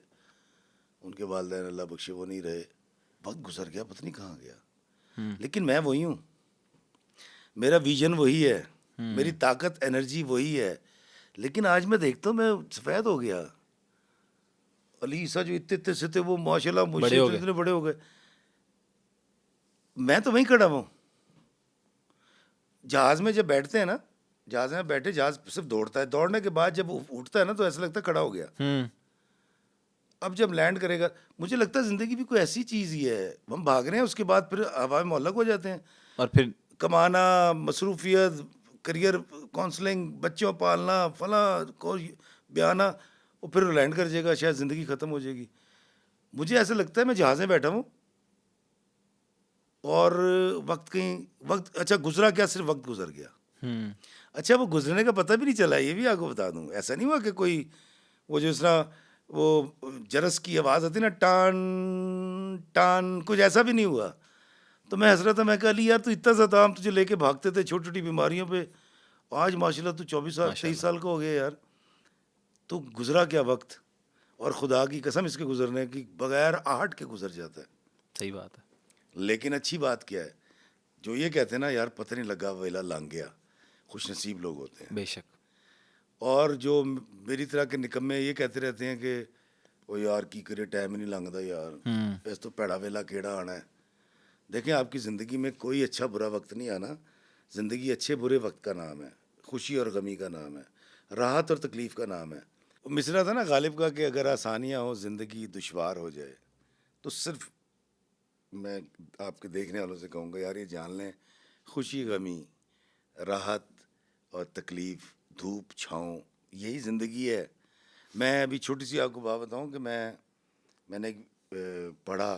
उनके वालिदैन अल्लाह बख्शे वो नहीं रहे, वक्त गुजर गया, पता नहीं कहाँ गया। लेकिन मैं वही हूँ, मेरा विजन वही है, मेरी ताकत एनर्जी वही है। लेकिन आज मैं देखता हूँ मैं सफ़ेद हो गया। अली ईसा जो इतने इतने से थे वो माशाल्लाह बड़े मुझसे हो तो गए। इतने बड़े हो गए, मैं तो वहीं खड़ा हूँ। जहाज़ में जब बैठते हैं ना, जहाज़ में बैठे, जहाज़ सिर्फ दौड़ता है, दौड़ने के बाद जब वो उठता है ना तो ऐसा लगता है खड़ा हो गया। अब जब लैंड करेगा, मुझे लगता है ज़िंदगी भी कोई ऐसी चीज़ ही है, हम भाग रहे हैं, उसके बाद फिर हवा में मुअल्लक हो जाते हैं। और फिर कमाना, मसरूफियत, करियर काउंसलिंग, बच्चों पालना, फला को बयाना, और फिर लैंड कर जाएगा, शायद ज़िंदगी ख़त्म हो जाएगी। मुझे ऐसा लगता है मैं जहाज़ में बैठा हूँ और वक्त कहीं, वक्त अच्छा गुजरा क्या, सिर्फ वक्त गुजर गया। अच्छा वो गुजरने का पता भी नहीं चला, ये भी आपको बता दूं। ऐसा नहीं हुआ कि कोई वो जिस तरह वो जरस की आवाज़ आती ना, टान टान, कुछ ऐसा भी नहीं हुआ। तो मैं हंस रहा था, मैं कहा अली यार तू इतना सा था, हम तुझे लेके भागते थे छोटी छोटी बीमारियों पे, आज माशाल्लाह तू 24 साल 23 साल का हो गया यार। तो गुजरा क्या वक्त, और खुदा की कसम इसके गुजरने की बगैर आहट के गुजर जाता है। सही बात है। लेकिन अच्छी बात क्या है, जो ये कहते हैं ना यार पता नहीं लगा वेला लंघ गया, खुश नसीब लोग होते हैं। बेशक। और जो मेरी तरह के निकम्मे ये कहते रहते हैं कि ओ यार की करे, टाइम नहीं लंघदा यार, इस तो भैड़ा वेला केड़ा आना है। देखें आपकी ज़िंदगी में कोई अच्छा बुरा वक्त नहीं आना, ज़िंदगी अच्छे बुरे वक्त का नाम है, खुशी और गमी का नाम है, राहत और तकलीफ़ का नाम है। वो मिसरा था ना गालिब का कि अगर आसानियाँ हो ज़िंदगी दुश्वार हो जाए, तो सिर्फ मैं आपके देखने वालों से कहूँगा यार ये जान लें, खुशी गमी, राहत और तकलीफ़, धूप छाँव, यही ज़िंदगी है। मैं अभी छोटी सी आपको बात बताऊँ कि मैंने पढ़ा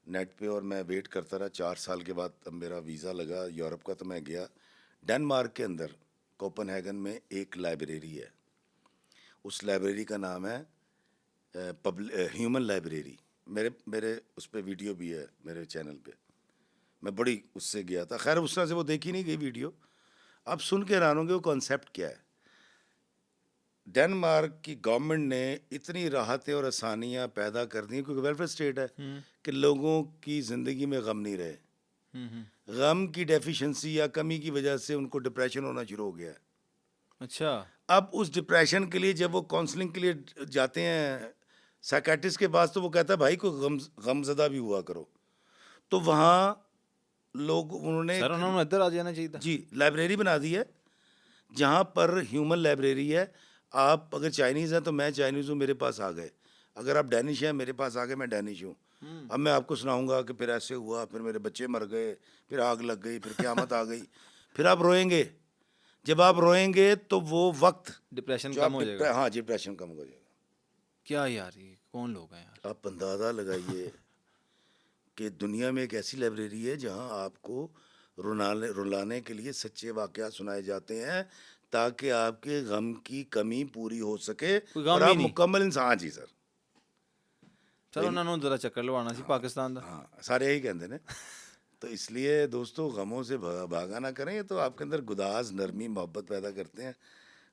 नेट पे, और मैं वेट करता रहा। 4 साल के बाद तब मेरा वीज़ा लगा यूरोप का, तो मैं गया। डेनमार्क के अंदर कोपेनहेगन में एक लाइब्रेरी है, उस लाइब्रेरी का नाम है ह्यूमन लाइब्रेरी। मेरे मेरे उस पर वीडियो भी है मेरे चैनल पे, मैं बड़ी उससे गया था। खैर उस तरह से वो देखी नहीं गई वीडियो, आप सुन के हैरान होंगे वो कॉन्सेप्ट क्या है। डेनमार्क की गवर्नमेंट ने इतनी राहतें और आसानियां पैदा कर दी हैं, क्योंकि वेलफेयर स्टेट है, कि लोगों की ज़िंदगी में गम नहीं रहे। गम की डेफिशिएंसी या कमी की वजह से उनको डिप्रेशन होना शुरू हो गया है। अच्छा। अब उस डिप्रेशन के लिए जब वो काउंसलिंग के लिए जाते हैं साइकेट्रिस्ट के पास, तो वो कहता है भाई को गमज़दा भी हुआ करो। तो वहाँ लोग उन्होंने सर उन्होंने इधर आ जाना चाहिए था। जी लाइब्रेरी बना दी है, जहाँ पर ह्यूमन लाइब्रेरी है। आप अगर चाइनीज़ हैं तो मैं चाइनीज़ हूँ, मेरे पास आ गए। अगर आप डैनिश हैं, मेरे पास आ गए, मैं डैनिश हूँ। अब मैं आपको सुनाऊंगा कि फिर ऐसे हुआ, फिर मेरे बच्चे मर गए, फिर आग लग गई, फिर क़यामत आ गई। फिर आप रोएंगे। जब आप रोएंगे तो वो वक्त डिप्रेशन जो कम आप हो जाएगा। हाँ डिप्रेशन कम हो जाएगा। क्या यार, ये कौन लोग हैं यार? आप अंदाज़ा लगाइए कि दुनिया में एक ऐसी लाइब्रेरी है जहाँ आपको रुलाने के लिए सच्चे वाक़यात सुनाए जाते हैं, ताकि आपके गम की कमी पूरी हो सके कोई गम और ही आप नहीं। मुकम्मल इंसान। जी सर, सर उन्होंने जरा चक्कर लवाना सी पाकिस्तान दा। हाँ सारे यही कहते हैं। तो इसलिए दोस्तों, गमों से भागा ना करें, ये तो आपके अंदर गुदाज, नरमी, मोहब्बत पैदा करते हैं।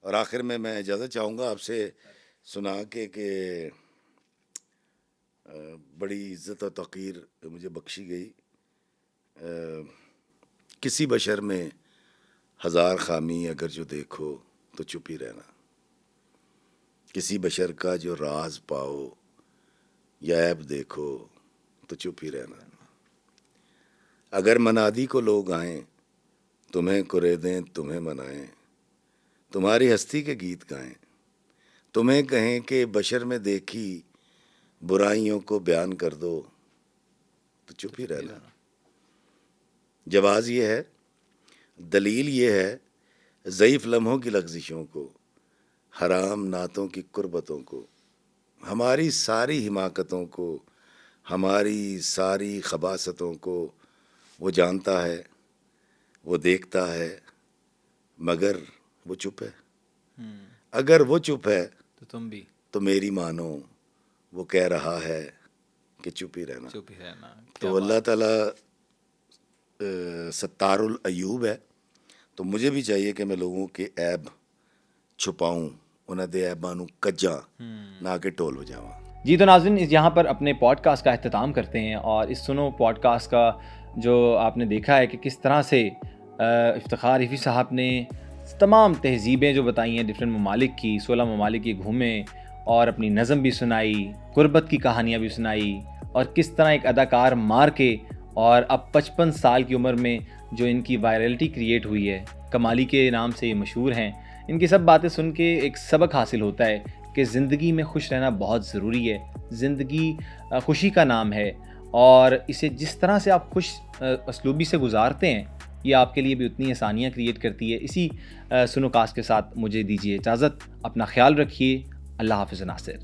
और आखिर में मैं इजाज़त चाहूँगा आपसे सुना के कि बड़ी इज़्ज़त और तौक़ीर मुझे बख्शी गई। किसी बशर में हज़ार ख़ामी अगर जो देखो तो चुप ही रहना। किसी बशर का जो राज पाओ या ऐब देखो तो चुप ही रहना। अगर मनादी को लोग आएं, तुम्हें कुरेदें, तुम्हें मनाएं, तुम्हारी हस्ती के गीत गाएं, तुम्हें कहें कि बशर में देखी बुराइयों को बयान कर दो, तो चुप ही रहना। जवाज़ ये है, दलील ये है, ज़ईफ़ लम्हों की लग़ज़िशों को, हराम नातों की कुर्बतों को, हमारी सारी हिमाकतों को, हमारी सारी खबासतों को वो जानता है, वो देखता है, मगर वो चुप है। अगर वो चुप है तो तुम भी तो मेरी मानो वो कह रहा है कि चुप ही रहना। चुप ही रहना। तो अल्लाह ताला सत्तारुल अयूब है, तो मुझे भी चाहिए कि मैं लोगों के ऐब छुपाऊं, उन्हें दे ऐबां नूं कज्जां ना कि ढोल बजावां। जी तो नाज़रीन, इस यहाँ पर अपने पॉडकास्ट का अख्ताम करते हैं। और इस सुनो पॉडकास्ट का जो आपने देखा है कि किस तरह से इफ्तिखार रिफ़ी साहब ने तमाम तहज़ीबें जो बताई हैं डिफरेंट ममालिक की, 16 ममालिक ये घूमे और अपनी नज़म भी सुनाई, गुरबत की कहानियाँ भी सुनाई, और किस तरह एक अदाकार मार के और अब 55 साल की उम्र में जो इनकी वायरलिटी क्रिएट हुई है, कमाली के नाम से ये मशहूर हैं। इनकी सब बातें सुन के एक सबक हासिल होता है कि ज़िंदगी में खुश रहना बहुत ज़रूरी है। ज़िंदगी खुशी का नाम है, और इसे जिस तरह से आप खुश असलूबी से गुजारते हैं, ये आपके लिए भी उतनी आसानियाँ क्रिएट करती है। इसी सुनो कास्ट के साथ मुझे दीजिए इजाज़त। अपना ख्याल रखिए। अल्लाह हाफ़िज़ नासिर।